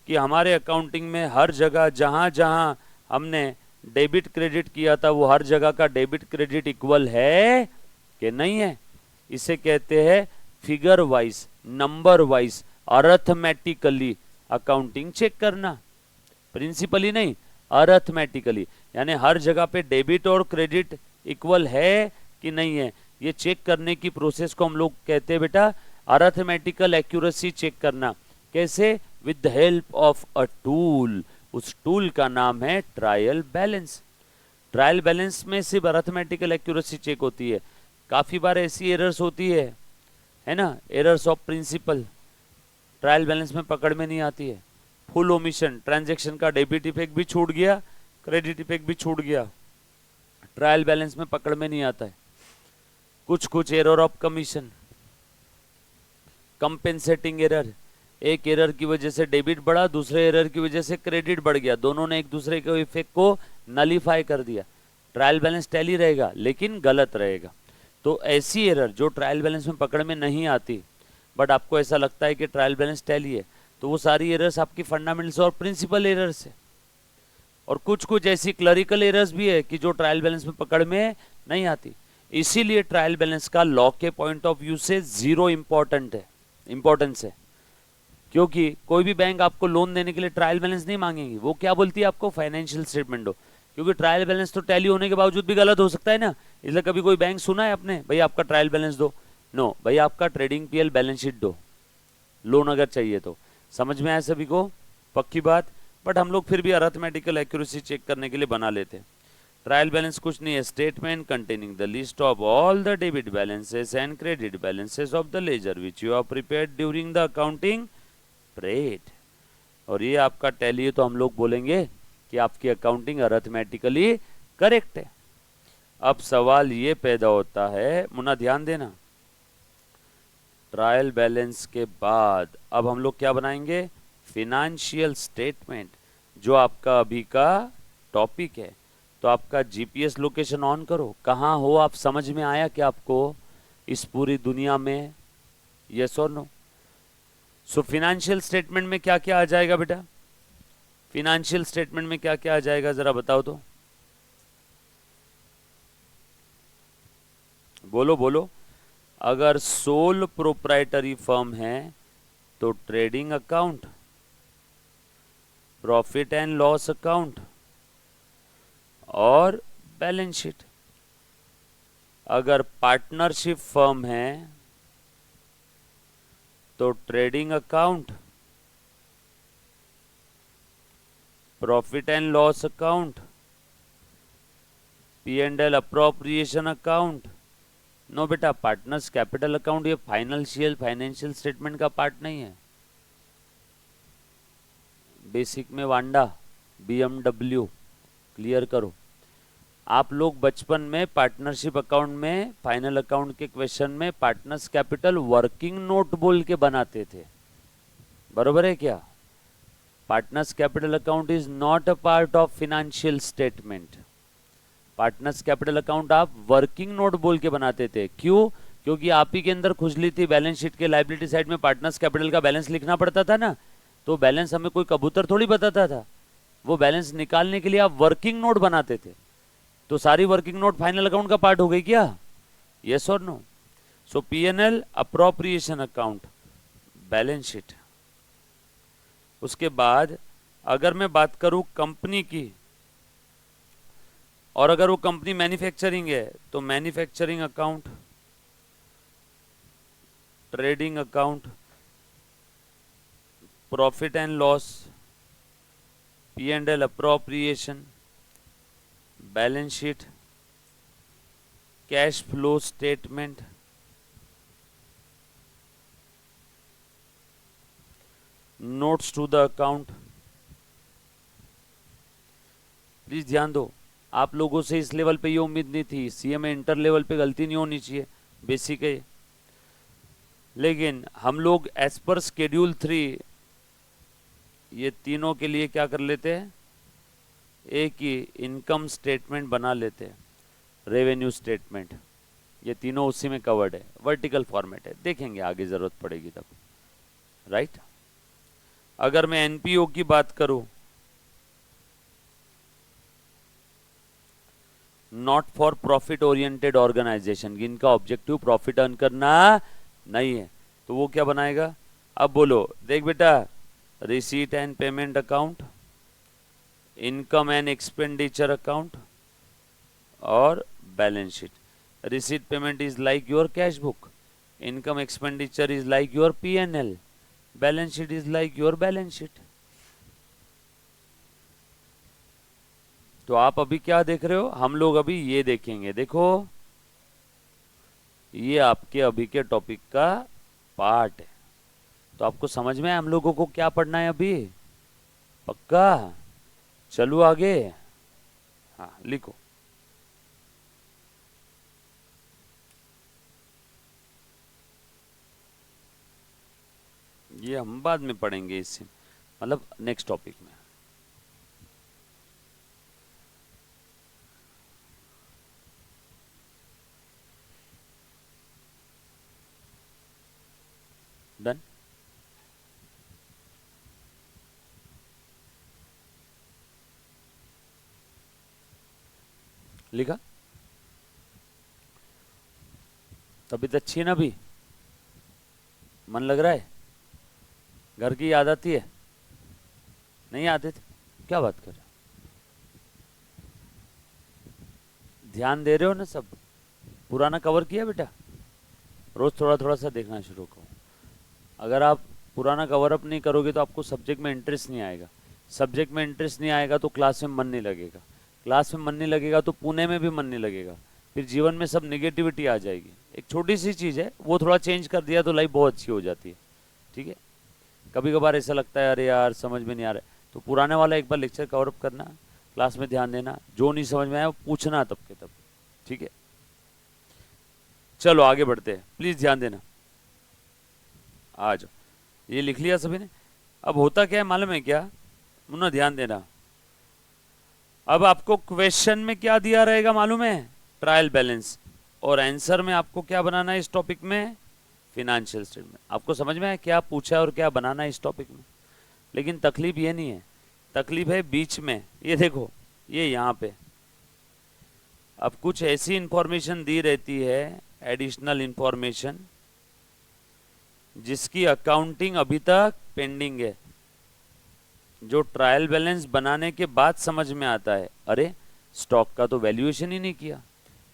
Speaker 1: कि हमारे अकाउंटिंग में हर जगह जहां जहां हमने डेबिट क्रेडिट किया था वो हर जगह का डेबिट क्रेडिट इक्वल है कि नहीं है। इसे कहते हैं figure wise, number wise, arithmetically accounting check करना। प्रिंसिपली नहीं, अर्थमेटिकली, यानी हर जगह पे डेबिट और क्रेडिट इक्वल है कि नहीं है। ये चेक करने की प्रोसेस को हम लोग कहते हैं बेटा अर्थमेटिकल एक्यूरेसी चेक करना। कैसे? With the help of a tool. उस टूल का नाम है ट्रायल बैलेंस। ट्रायल बैलेंस में सिर्फ अर्थमेटिकल एक्यूरेसी चेक होती है। काफी बार ऐसी एरर्स होती है ना, errors of principle trial balance में पकड़ में नहीं आती है। फुल ओमिशन, ट्रांजैक्शन का डेबिट इफेक्ट भी छूट गया, क्रेडिट इफेक्ट भी छूट गया, ट्रायल बैलेंस में पकड़ में नहीं आता है। कुछ error of commission, compensating error, एक एरर की वजह से डेबिट बढ़ा, दूसरे एरर की वजह से क्रेडिट बढ़ गया, दोनों ने एक दूसरे के इफेक्ट को नलीफाई कर दिया। ट्रायल बैलेंस टैली रहेगा लेकिन गलत रहेगा। तो ऐसी एरर जो ट्रायल बैलेंस में पकड़ में नहीं आती बट आपको ऐसा लगता है कि ट्रायल बैलेंस टैली है, तो वो सारी एरर्स आपकी फंडामेंटल्स और प्रिंसिपल एरर्स है। और कुछ ऐसी क्लरिकल एरर्स भी है कि जो ट्रायल बैलेंस में पकड़ में नहीं आती। इसीलिए ट्रायल बैलेंस का लॉ के पॉइंट ऑफ व्यू से जीरो इंपॉर्टेंस है। क्योंकि कोई भी बैंक आपको लोन देने के लिए ट्रायल बैलेंस नहीं मांगेगी, वो क्या बोलती है आपको? फाइनेंशियल स्टेटमेंट दो। क्योंकि ट्रायल बैलेंस तो टैली होने के बावजूद भी गलत हो सकता है ना, इसलिए कभी कोई बैंक सुना है आपने भाई आपका ट्रायल बैलेंस दो? नो, भाई आपका ट्रेडिंग पीएल बैलेंस शीट दो, लोन अगर चाहिए तो। समझ में आया सभी को? पक्की बात। बट हम लोग फिर भी अरिथमेटिकल एक्यूरेसी चेक करने के लिए बना लेते हैं। ट्रायल बैलेंस कुछ नहीं है, statement containing the list of all the debit balances and credit balances of the ledger which you have prepared during the accounting period. और ये आपका टैली है तो हम लोग बोलेंगे कि आपकी अकाउंटिंग अरिथमेटिकली करेक्ट है। अब सवाल ये पैदा होता है, मुन्ना ध्यान देना, ट्रायल बैलेंस के बाद अब हम लोग क्या बनाएंगे? फिनेंशियल स्टेटमेंट, जो आपका अभी का टॉपिक है। तो आपका जीपीएस लोकेशन ऑन करो, कहाँ हो आप? समझ में आया कि आपको इस पूरी दुनिया में? यस और नो? सो फिनेंशियल स्टेटमेंट में क्या क्या आ जाएगा बेटा? फिनेंशियल स्टेटमेंट में क्या क्या आ जाएगा जरा बताओ तो, बोलो बोलो। अगर सोल प्रोप्राइटरी फर्म है तो trading account, profit and loss account और बैलेंस शीट। अगर पार्टनरशिप फर्म है तो trading account, profit and loss account, P and L appropriation account. No बेटा, पार्टनर्स कैपिटल अकाउंट ये फाइनेंशियल स्टेटमेंट का पार्ट नहीं है। बेसिक में वांडा, BMW क्लियर करो। आप लोग बचपन में पार्टनरशिप अकाउंट में फाइनल अकाउंट के क्वेश्चन में पार्टनर्स कैपिटल वर्किंग नोट बोल के बनाते थे, बरोबर है क्या? Partners capital account is not a part of financial statement. Partners capital account आप वर्किंग नोट बोल के बनाते थे। क्यों? क्योंकि आप ही के अंदर खुजली थी, बैलेंस शीट के लायबिलिटी साइड में पार्टनर्स कैपिटल का बैलेंस लिखना पड़ता था ना, तो बैलेंस हमें कोई कबूतर थोड़ी बताता था। वो बैलेंस निकालने के लिए आप वर्किंग नोट बनाते थे। तो सारी वर्किंग नोट फाइनल अकाउंट का पार्ट हो गई क्या? यस और नो? सो P&L appropriation account, balance sheet. उसके बाद अगर मैं बात करूं कंपनी की, और अगर वो कंपनी मैन्युफैक्चरिंग है तो manufacturing account, trading account, profit and loss, P&L appropriation, balance sheet, cash flow statement, notes to the account. Please ध्यान दो, आप लोगों से इस लेवल पे ये उम्मीद नहीं थी, सीए में इंटर लेवल पे गलती नहीं होनी चाहिए, बेसिक है। लेकिन हम लोग एज पर शेड्यूल 3 ये तीनों के लिए क्या कर लेते हैं, एक ही इनकम स्टेटमेंट बना लेते हैं, रेवेन्यू स्टेटमेंट। ये तीनों उसी में कवर्ड है, वर्टिकल फॉर्मेट है, देखेंगे आगे जरूरत पड़ेगी तब, राइट। अगर मैं एनपीओ की बात करूं, not for profit oriented organisation, जिनका ऑब्जेक्टिव प्रॉफिट अर्न करना नहीं है, तो वो क्या बनाएगा? अब बोलो, देख बेटा, receipt and payment account, income and expenditure account और balance sheet. Receipt payment is like your cash book, income expenditure is like your P&L, balance sheet is like your balance sheet. तो आप अभी क्या देख रहे हो? हम लोग अभी ये देखेंगे। देखो, ये आपके अभी के टॉपिक का पार्ट है, तो आपको समझ में है हम लोगों को क्या पढ़ना है अभी? पक्का? चलो आगे। हाँ, लिखो। ये हम बाद में पढ़ेंगे, इससे मतलब नेक्स्ट टॉपिक में। डन? लिखा? तबीयत अच्छी है ना? अभी मन लग रहा है? घर की याद आती है? नहीं आते थे? क्या बात कर रहे हो? ध्यान दे रहे हो ना सब? पुराना कवर किया बेटा? रोज थोड़ा थोड़ा सा देखना शुरू करो। अगर आप पुराना कवर अप नहीं करोगे तो आपको सब्जेक्ट में इंटरेस्ट नहीं आएगा, सब्जेक्ट में इंटरेस्ट नहीं आएगा तो क्लास में मन नहीं लगेगा, क्लास में मन नहीं लगेगा तो पुणे में भी मन नहीं लगेगा, फिर जीवन में सब निगेटिविटी आ जाएगी। एक छोटी सी चीज़ है, वो थोड़ा चेंज कर दिया तो लाइफ बहुत अच्छी हो जाती है, ठीक है। कभी कभार ऐसा लगता है अरे यार समझ में नहीं आ रहा है, तो पुराने वाला एक बार लेक्चर कवर अप करना, क्लास में ध्यान देना, जो नहीं समझ में आया वो पूछना तब के तब, ठीक है। चलो आगे बढ़ते हैं, प्लीज ध्यान देना। आ जाओ, ये लिख लिया सभी ने? अब होता क्या है मालूम है क्या? मुन्ना ध्यान देना। अब आपको क्वेश्चन में क्या दिया रहेगा मालूम है? ट्रायल बैलेंस, और आंसर में आपको क्या बनाना है इस टॉपिक में? Financial statement. आपको समझ में आया क्या पूछा है और क्या बनाना है इस टॉपिक में? लेकिन तकलीफ ये नहीं है, तकलीफ है बीच में। ये देखो, ये यहाँ पे अब कुछ ऐसी इंफॉर्मेशन दी रहती है, एडिशनल इंफॉर्मेशन, जिसकी अकाउंटिंग अभी तक पेंडिंग है। जो ट्रायल बैलेंस बनाने के बाद समझ में आता है, अरे स्टॉक का तो वैल्यूएशन ही नहीं किया,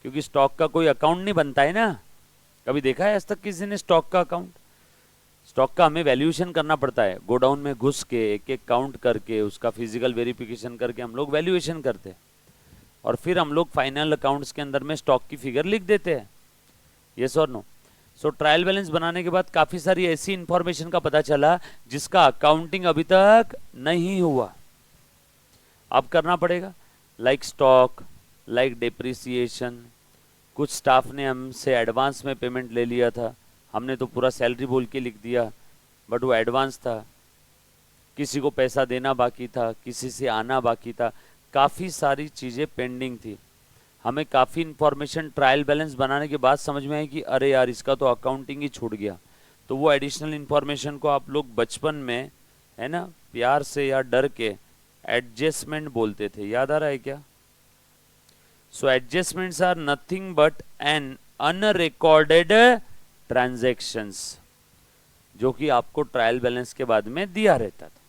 Speaker 1: क्योंकि स्टॉक का कोई अकाउंट नहीं बनता है ना। कभी देखा है आज तक किसी ने स्टॉक का अकाउंट? स्टॉक का हमें वैल्यूएशन करना पड़ता है, गोडाउन में घुस के एक एक काउंट करके उसका फिजिकल वेरिफिकेशन करके हम लोग वैल्यूएशन करते हैं, और फिर हम लोग फाइनल अकाउंट्स के अंदर में स्टॉक की फिगर लिख देते हैं। यस और नो? सो ट्रायल बैलेंस बनाने के बाद काफी सारी ऐसी इंफॉर्मेशन का पता चला जिसका अकाउंटिंग अभी तक नहीं हुआ, अब करना पड़ेगा। Like stock, like depreciation. कुछ स्टाफ ने हमसे एडवांस में पेमेंट ले लिया था, हमने तो पूरा सैलरी बोल के लिख दिया, बट वो एडवांस था, किसी को पैसा देना बाकी था, किसी से आना बाकी था, काफ़ी सारी चीज़ें पेंडिंग थी। हमें काफ़ी इन्फॉर्मेशन ट्रायल बैलेंस बनाने के बाद समझ में आई कि अरे यार इसका तो अकाउंटिंग ही छूट गया। तो वो एडिशनल इन्फॉर्मेशन को आप लोग बचपन में, है ना, प्यार से या डर के एडजस्टमेंट बोलते थे, याद आ रहा है क्या? So adjustments are nothing but an unrecorded transactions, जो कि आपको ट्रायल बैलेंस के बाद में दिया रहता था।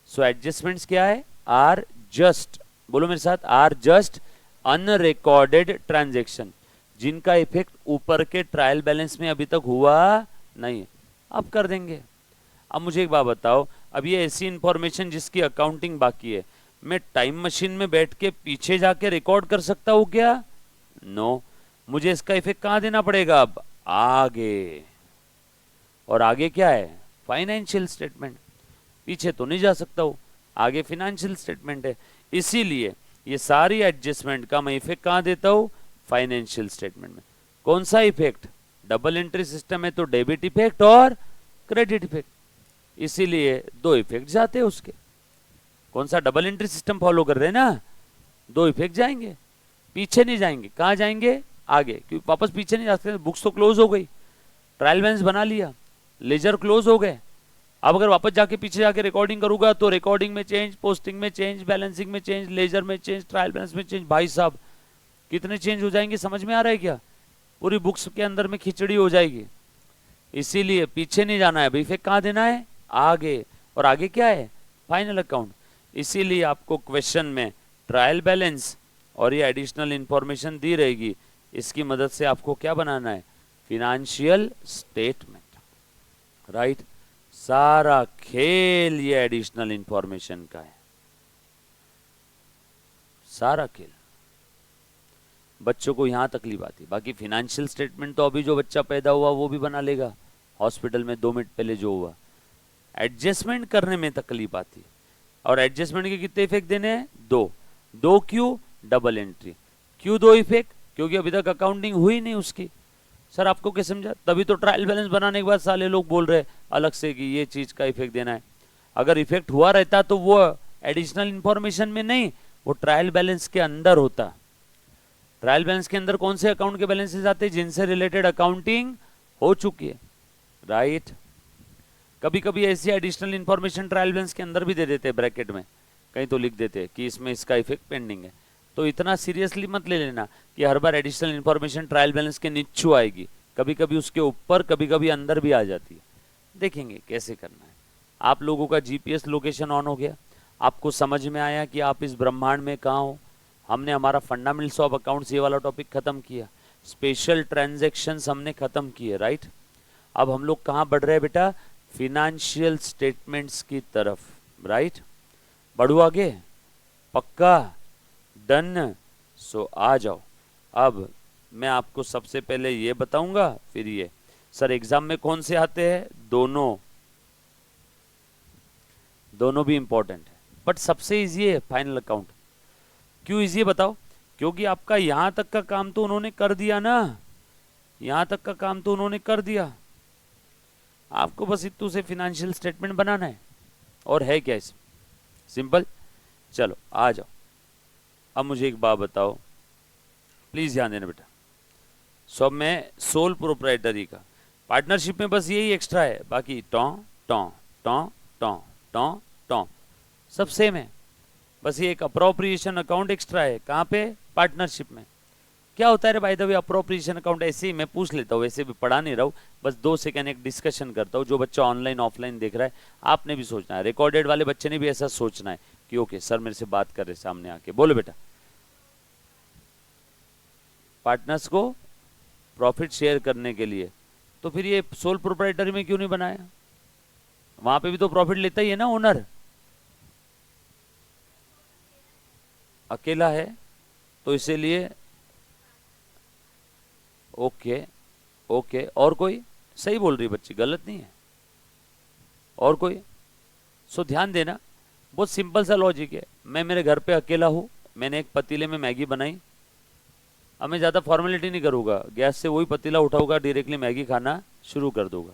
Speaker 1: सो एडजस्टमेंट्स क्या है? आर जस्ट, बोलो मेरे साथ, आर जस्ट अनरिकॉर्डेड ट्रांजैक्शन, जिनका इफेक्ट ऊपर के ट्रायल बैलेंस में अभी तक हुआ नहीं है, अब कर देंगे। अब मुझे एक बात बताओ, अब ये ऐसी इंफॉर्मेशन जिसकी अकाउंटिंग बाकी है, मैं टाइम मशीन में बैठ के पीछे जाके रिकॉर्ड कर सकता हूं क्या? नो। मुझे इसका इफेक्ट कहां देना पड़ेगा? अब आगे। और आगे क्या है? Financial statement. पीछे तो नहीं जा सकता हूं, आगे फाइनेंशियल स्टेटमेंट है। इसीलिए ये सारी एडजस्टमेंट का मैं इफेक्ट कहां देता हूं? फाइनेंशियल स्टेटमेंट में। कौन सा इफेक्ट? डबल एंट्री सिस्टम है तो डेबिट इफेक्ट और क्रेडिट इफेक्ट, इसीलिए दो इफेक्ट जाते हैं उसके। कौन सा? डबल एंट्री सिस्टम फॉलो कर रहे हैं ना, दो इफेक्ट जाएंगे, पीछे नहीं जाएंगे। कहां जाएंगे? आगे, क्योंकि वापस पीछे नहीं जा सकते। बुक्स तो क्लोज हो गई, ट्रायल बैलेंस बना लिया, लेजर क्लोज हो गए। अब अगर वापस जाके पीछे जाके रिकॉर्डिंग करूंगा तो रिकॉर्डिंग में चेंज, पोस्टिंग में चेंज, बैलेंसिंग में चेंज, लेजर में चेंज, ट्रायल बैलेंस में चेंज। भाई साहब कितने चेंज हो जाएंगे, समझ में आ रहा है क्या? पूरी बुक्स के अंदर में खिचड़ी हो जाएगी। इसीलिए पीछे नहीं जाना है, भाई इफेक्ट कहां देना है? आगे। और आगे क्या है? Final account. इसीलिए आपको क्वेश्चन में ट्रायल बैलेंस और ये एडिशनल इंफॉर्मेशन दी रहेगी, इसकी मदद से आपको क्या बनाना है? Financial statement, right? सारा खेल ये एडिशनल इंफॉर्मेशन का है, सारा खेल। बच्चों को यहां तकलीफ आती, बाकी फिनेंशियल स्टेटमेंट तो अभी जो बच्चा पैदा हुआ वो भी बना लेगा, हॉस्पिटल में 2 मिनट पहले जो हुआ। एडजस्टमेंट करने में तकलीफ आती, और एडजस्टमेंट के कितने इफेक्ट देने हैं? 2। 2 क्यों? Double entry. क्यों 2 इफेक्ट? क्योंकि अभी तक अकाउंटिंग हुई नहीं उसकी। सर आपको क्या समझा? तभी तो ट्रायल बैलेंस बनाने के बाद साले लोग बोल रहे अलग से कि ये चीज का इफेक्ट देना है। अगर इफेक्ट हुआ रहता तो वो एडिशनल इंफॉर्मेशन में नहीं, वो ट्रायल बैलेंस के अंदर होता। ट्रायल बैलेंस के अंदर कौन से अकाउंट के बैलेंसेस आते हैं? जिनसे रिलेटेड अकाउंटिंग हो चुकी है, राइट? कभी कभी ऐसी एडिशनल इंफॉर्मेशन ट्रायल बैलेंस के अंदर भी दे देते हैं, ब्रैकेट में कहीं तो लिख देते हैं कि इसमें इसका इफेक्ट पेंडिंग है। तो इतना सीरियसली मत ले लेना कि हर बार एडिशनल इंफॉर्मेशन ट्रायल बैलेंस के नीचे आएगी, कभी कभी उसके ऊपर, कभी कभी अंदर भी आ जाती है। देखेंगे कैसे करना है। आप लोगों का जीपीएस लोकेशन ऑन हो गया, आपको समझ में आया कि आप इस ब्रह्मांड में कहाँ हो। हमने हमारा फंडामेंटल्स ऑफ अकाउंट्स ये वाला टॉपिक खत्म किया, स्पेशल ट्रांजैक्शंस हमने खत्म किए, राइट? अब हम लोग कहाँ बढ़ रहे हैं बेटा? फिनेंशियल स्टेटमेंट्स की तरफ, राइट? बढ़ो आगे, पक्का? डन? सो आ जाओ। अब मैं आपको सबसे पहले ये बताऊंगा, फिर ये। सर एग्जाम में कौन से आते हैं? दोनों, दोनों भी इंपॉर्टेंट है, बट सबसे इजी है फाइनल अकाउंट। क्यों इजी है बताओ? क्योंकि आपका यहां तक का काम तो उन्होंने कर दिया ना, यहां तक का काम तो उन्होंने कर दिया, आपको बस इतू से फिनेंशियल स्टेटमेंट बनाना है। और है क्या इसमें? सिंपल। चलो आ जाओ। अब मुझे एक बात बताओ, प्लीज ध्यान देना बेटा। सो मैं सोल प्रोप्राइटरी का, पार्टनरशिप में बस यही एक्स्ट्रा है, बाकी टॉ टॉ टॉ टॉ टॉ टॉ सब सेम है। बस ये एक अप्रोप्रिएशन अकाउंट एक्स्ट्रा है। कहाँ पे? पार्टनरशिप में। क्या होता है रे by the way appropriation account? ऐसे ही मैं पूछ लेता हूँ, वैसे भी पढ़ा नहीं रहा हूँ, बस 2 सेकंड एक डिस्कशन करता हूँ। जो बच्चा ऑनलाइन ऑफलाइन देख रहा है, आपने भी सोचना है, रिकॉर्डेड वाले बच्चे ने भी ऐसा सोचना है कि ओके सर मेरे से बात कर रहे सामने आके। बोलो बेटा। पार्टनर्स को प्रॉफिट शेयर करने के लिए, तो फिर ये सोल प्रोप्राइटरी में क्यों नहीं बनाया? वहां पे भी तो प्रॉफिट लेता ही है ना ओनर, अकेला है तो इसीलिए। ओके ओके, और कोई? सही बोल रही बच्ची, गलत नहीं है। और कोई? सो ध्यान देना, बहुत सिंपल सा लॉजिक है। मैं मेरे घर पे अकेला हूं, मैंने एक पतीले में मैगी बनाई। अब मैं ज़्यादा फॉर्मेलिटी नहीं करूँगा, गैस से वही पतीला उठाऊंगा, डायरेक्टली मैगी खाना शुरू कर दूंगा।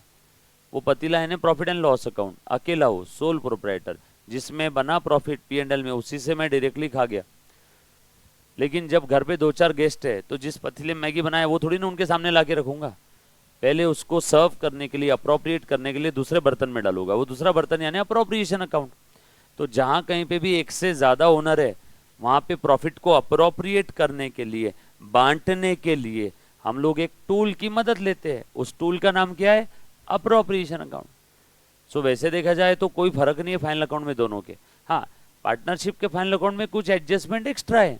Speaker 1: वो पतीला है ना प्रॉफिट एंड लॉस अकाउंट, अकेला हो सोल प्रोप्राइटर, जिसमें बना प्रॉफिट P&L में, उसी से मैं डायरेक्टली खा गया। लेकिन जब घर पे 2-4 गेस्ट है, तो जिस पतीले में मैगी बनाया वो थोड़ी ना उनके सामने ला के रखूंगा, पहले उसको सर्व करने के लिए, अप्रोप्रिएट करने के लिए दूसरे बर्तन में डालूंगा। वो दूसरा बर्तन यानी अप्रोप्रिएशन अकाउंट। तो जहां कहीं पे भी एक से ज्यादा ओनर है, वहां पे प्रॉफिट को अप्रोप्रिएट करने के लिए, बांटने के लिए हम लोग एक टूल की मदद लेते हैं। उस टूल का नाम क्या है? Appropriation account. सो वैसे देखा जाए तो कोई फर्क नहीं है फाइनल अकाउंट में दोनों के। हाँ, पार्टनरशिप के फाइनल अकाउंट में कुछ एडजस्टमेंट एक्स्ट्रा है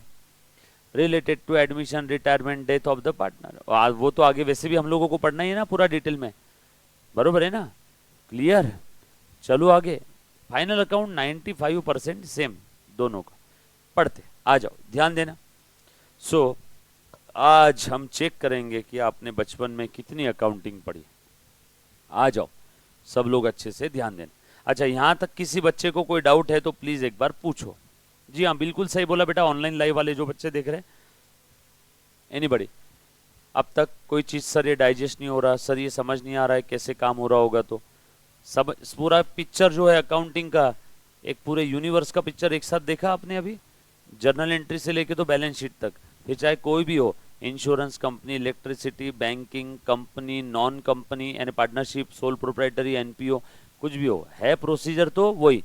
Speaker 1: related to admission, retirement, death of the partner. वो तो आगे वैसे भी हम लोगों को पढ़ना ही है ना पूरा डिटेल में, बरोबर है ना? क्लियर? चलो आगे। फाइनल अकाउंट 95% सेम दोनों का, पढ़ते आ जाओ, ध्यान देना। सो आज हम चेक करेंगे कि आपने बचपन में कितनी अकाउंटिंग पढ़ी। आ जाओ सब लोग अच्छे से ध्यान देना। अच्छा, यहां तक किसी बच्चे को कोई डाउट है तो प्लीज एक बार पूछो। जी हाँ, बिल्कुल सही बोला बेटा, ऑनलाइन लाइव वाले जो बच्चे देख रहे हैं। एनीबॉडी? अब तक कोई चीज सर ये डाइजेस्ट नहीं हो रहा, सर ये समझ नहीं आ रहा है कैसे काम हो रहा होगा, तो सब पूरा पिक्चर जो है अकाउंटिंग का, एक पूरे यूनिवर्स का पिक्चर एक साथ देखा आपने अभी, जर्नल एंट्री से लेके तो बैलेंस शीट तक, फिर चाहे कोई भी हो, insurance company, electricity, banking company, non company यानी पार्टनरशिप, सोल प्रोप्राइटरी, NPO, कुछ भी हो, है प्रोसीजर तो वही।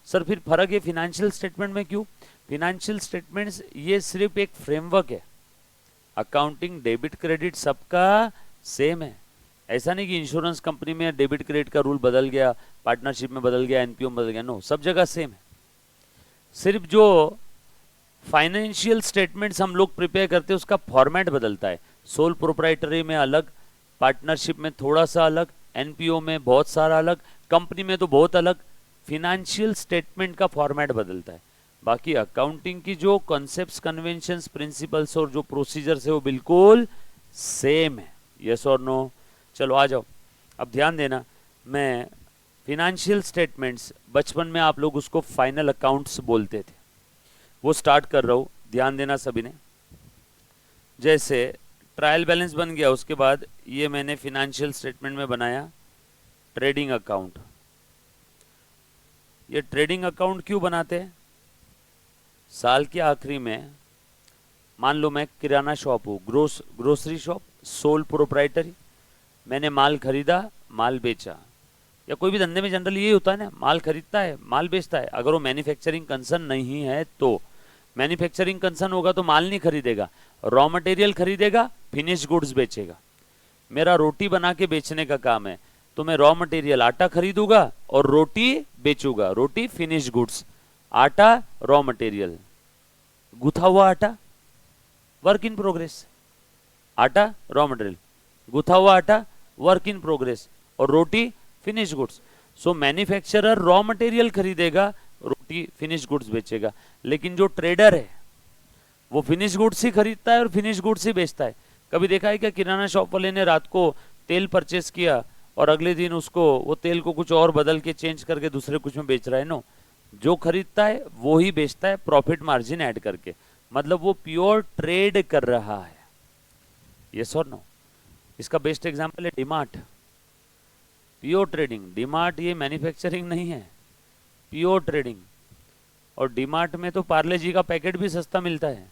Speaker 1: सर फिर फर्क है फिनेंशियल स्टेटमेंट में क्यों? फिनेंशियल स्टेटमेंट्स ये सिर्फ एक फ्रेमवर्क है, अकाउंटिंग डेबिट क्रेडिट सबका सेम है। ऐसा नहीं कि इंश्योरेंस कंपनी में डेबिट क्रेडिट का रूल बदल गया, पार्टनरशिप में बदल गया, NPO में बदल गया, नो, सब जगह सेम है। सिर्फ जो फाइनेंशियल स्टेटमेंट्स हम लोग प्रिपेयर करते हैं उसका फॉर्मेट बदलता है। सोल प्रोप्राइटरी में अलग, पार्टनरशिप में थोड़ा सा अलग, NPO में बहुत सारा अलग, कंपनी में तो बहुत अलग। फिनेंशियल स्टेटमेंट का फॉर्मेट बदलता है, बाकी अकाउंटिंग की जो कॉन्सेप्ट्स, कन्वेंशंस, प्रिंसिपल्स और जो प्रोसीजर्स है वो बिल्कुल सेम है। यस और नो? चलो आ जाओ, अब ध्यान देना। मैं फिनेंशियल स्टेटमेंट्स, बचपन में आप लोग उसको फाइनल अकाउंट्स बोलते थे, वो स्टार्ट कर रहा हूं, ध्यान देना सभी ने। जैसे ट्रायल बैलेंस बन गया, उसके बाद ये मैंने फिनेंशियल स्टेटमेंट में बनाया ट्रेडिंग अकाउंट। ये ट्रेडिंग अकाउंट क्यों बनाते हैं? साल के आखिरी में, मान लो मैं किराना शॉप हूँ, ग्रोसरी शॉप, सोल प्रोप्राइटरी, मैंने माल खरीदा, माल बेचा, या कोई भी धंधे में जनरली यही होता है ना, माल खरीदता है, माल बेचता है। अगर वो मैन्युफैक्चरिंग कंसर्न नहीं है तो, मैन्युफैक्चरिंग कंसर्न होगा तो माल नहीं खरीदेगा, रॉ मटेरियल खरीदेगा, फिनिश गुड्स बेचेगा। मेरा रोटी बना के बेचने का काम है, तो मैं रॉ मटेरियल आटा खरीदूंगा और रोटी बेचूंगा। रोटी फिनिश गुड्स, आटा रॉ मटेरियल, गुथा हुआ आटा वर्क इन प्रोग्रेस, आटा रॉ मटेरियल, गुथा हुआ आटा वर्क इन प्रोग्रेस, और रोटी फिनिश गुड्स। सो मैन्युफैक्चरर रॉ मटेरियल खरीदेगा, रोटी फिनिश गुड्स बेचेगा। लेकिन जो ट्रेडर है वो फिनिश गुड्स ही खरीदता है और फिनिश गुड्स ही बेचता है। कभी देखा है क्या किराना शॉप वाले ने रात को तेल परचेस किया और अगले दिन उसको वो तेल को कुछ और बदल के चेंज करके दूसरे कुछ में बेच रहा है? नो, जो खरीदता है वो ही बेचता है, प्रॉफिट मार्जिन ऐड करके, मतलब वो प्योर ट्रेड कर रहा है। यस और नो? इसका बेस्ट एग्जांपल है डीमार्ट, प्योर ट्रेडिंग। डीमार्ट ये मैन्युफैक्चरिंग नहीं है, प्योर ट्रेडिंग। और डीमार्ट में तो पार्ले जी का पैकेट भी सस्ता मिलता है,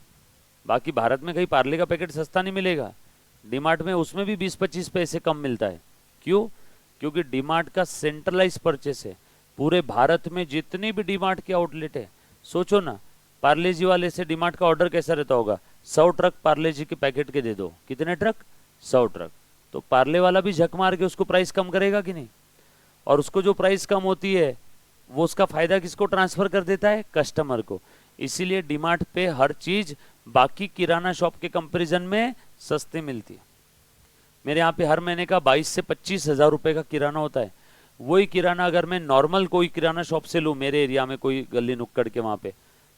Speaker 1: बाकी भारत में कहीं पार्ले का पैकेट सस्ता नहीं मिलेगा। डीमार्ट में उसमें भी 20-25 पैसे कम मिलता है। क्यों? क्योंकि डीमार्ट का सेंट्रलाइज परचेस है। पूरे भारत में जितनी भी डीमार्ट के आउटलेट है, सोचो ना, पार्ले जी वाले से डीमार्ट का ऑर्डर कैसा रहता होगा? 100 ट्रक पार्ले जी के पैकेट के दे दो, कितने ट्रक? 100 ट्रक। तो पार्ले वाला भी झक मार के उसको प्राइस कम करेगा कि नहीं? और उसको जो प्राइस कम होती है वो उसका फायदा किसको ट्रांसफर कर देता है? कस्टमर को। इसीलिए डीमार्ट पे हर चीज बाकी किराना शॉप के कंपैरिजन में सस्ती मिलती है। मेरे यहाँ पे हर महीने का 22 से 25 हजार रुपए का किराना होता है। वही किराना अगर मैं नॉर्मल कोई किराना शॉप से लूँ, मेरे एरिया में कोई गली नुक्कड़ के वहां पे,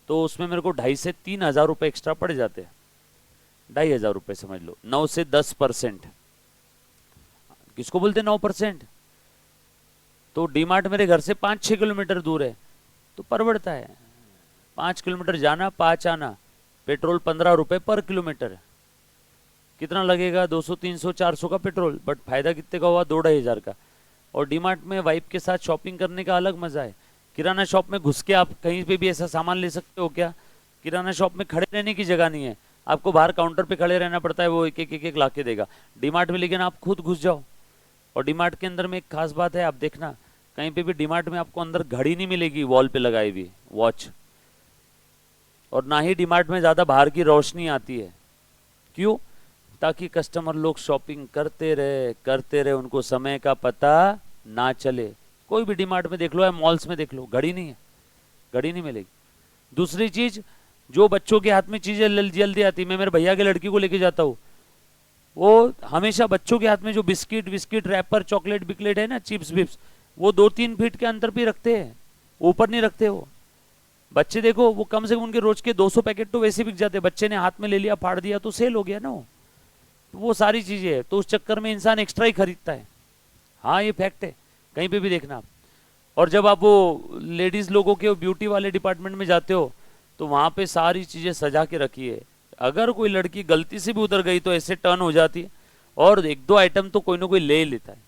Speaker 1: तो उसमें मेरे को 2.5 से 3 हजार रुपए एक्स्ट्रा पड़ जाते हैं। 2.5 हजार रुपए समझ लो, 9 से 10%। किसको बोलते 9%? तो डीमार्ट मेरे घर से 5-6 किलोमीटर दूर है, तो परवड़ता है। 5 किलोमीटर जाना, 5 आना, पेट्रोल 15 रुपए पर किलोमीटर। कितना लगेगा? 200, 300, 400 का पेट्रोल, बट फायदा कितने का हुआ? 2-2.5 हजार का। और डीमार्ट में वाइफ के साथ शॉपिंग करने का अलग मजा है। किराना शॉप में घुस के आप कहीं पे भी ऐसा सामान ले सकते हो क्या? किराना शॉप में खड़े रहने की जगह नहीं है, आपको बाहर काउंटर पे खड़े रहना पड़ता है, वो एक एक एक एक ला के देगा। डीमार्ट में लेकिन आप खुद घुस जाओ। और डीमार्ट के अंदर में एक खास बात है, आप देखना कहीं पे भी डीमार्ट में आपको अंदर घड़ी नहीं मिलेगी वॉल पे लगाई हुई, वॉच। और ना ही डीमार्ट में ज्यादा बाहर की रोशनी आती है। क्यों? ताकि कस्टमर लोग शॉपिंग करते रहे, उनको समय का पता ना चले। कोई भी डीमार्ट में देख लो या मॉल्स में देख लो, घड़ी नहीं है, घड़ी नहीं मिलेगी। दूसरी चीज, जो बच्चों के हाथ में चीजें जल्दी आती, मैं मेरे भैया के लड़की को लेके जाता हूँ, वो हमेशा बच्चों के हाथ में जो बिस्किट विस्किट रैपर चॉकलेट बिकलेट है ना, चिप्स विप्स, वो 2-3 फीट के अंतर पे रखते हैं, ऊपर नहीं रखते। वो बच्चे देखो, वो कम से कम उनके रोज के 200 पैकेट तो वैसे बिक जाते हैं। बच्चे ने हाथ में ले लिया, फाड़ दिया, तो सेल हो गया ना वो सारी चीजें है। तो उस चक्कर में इंसान एक्स्ट्रा ही खरीदता है। हाँ, ये फैक्ट है, कहीं पे भी देखना आप। और जब आप वो लेडीज लोगों के ब्यूटी वाले डिपार्टमेंट में जाते हो, तो वहां पे सारी चीजें सजा के रखी है। अगर कोई लड़की गलती से भी उधर गई तो ऐसे टर्न हो जाती है, और 1-2 आइटम तो कोई ना कोई ले ही लेता है।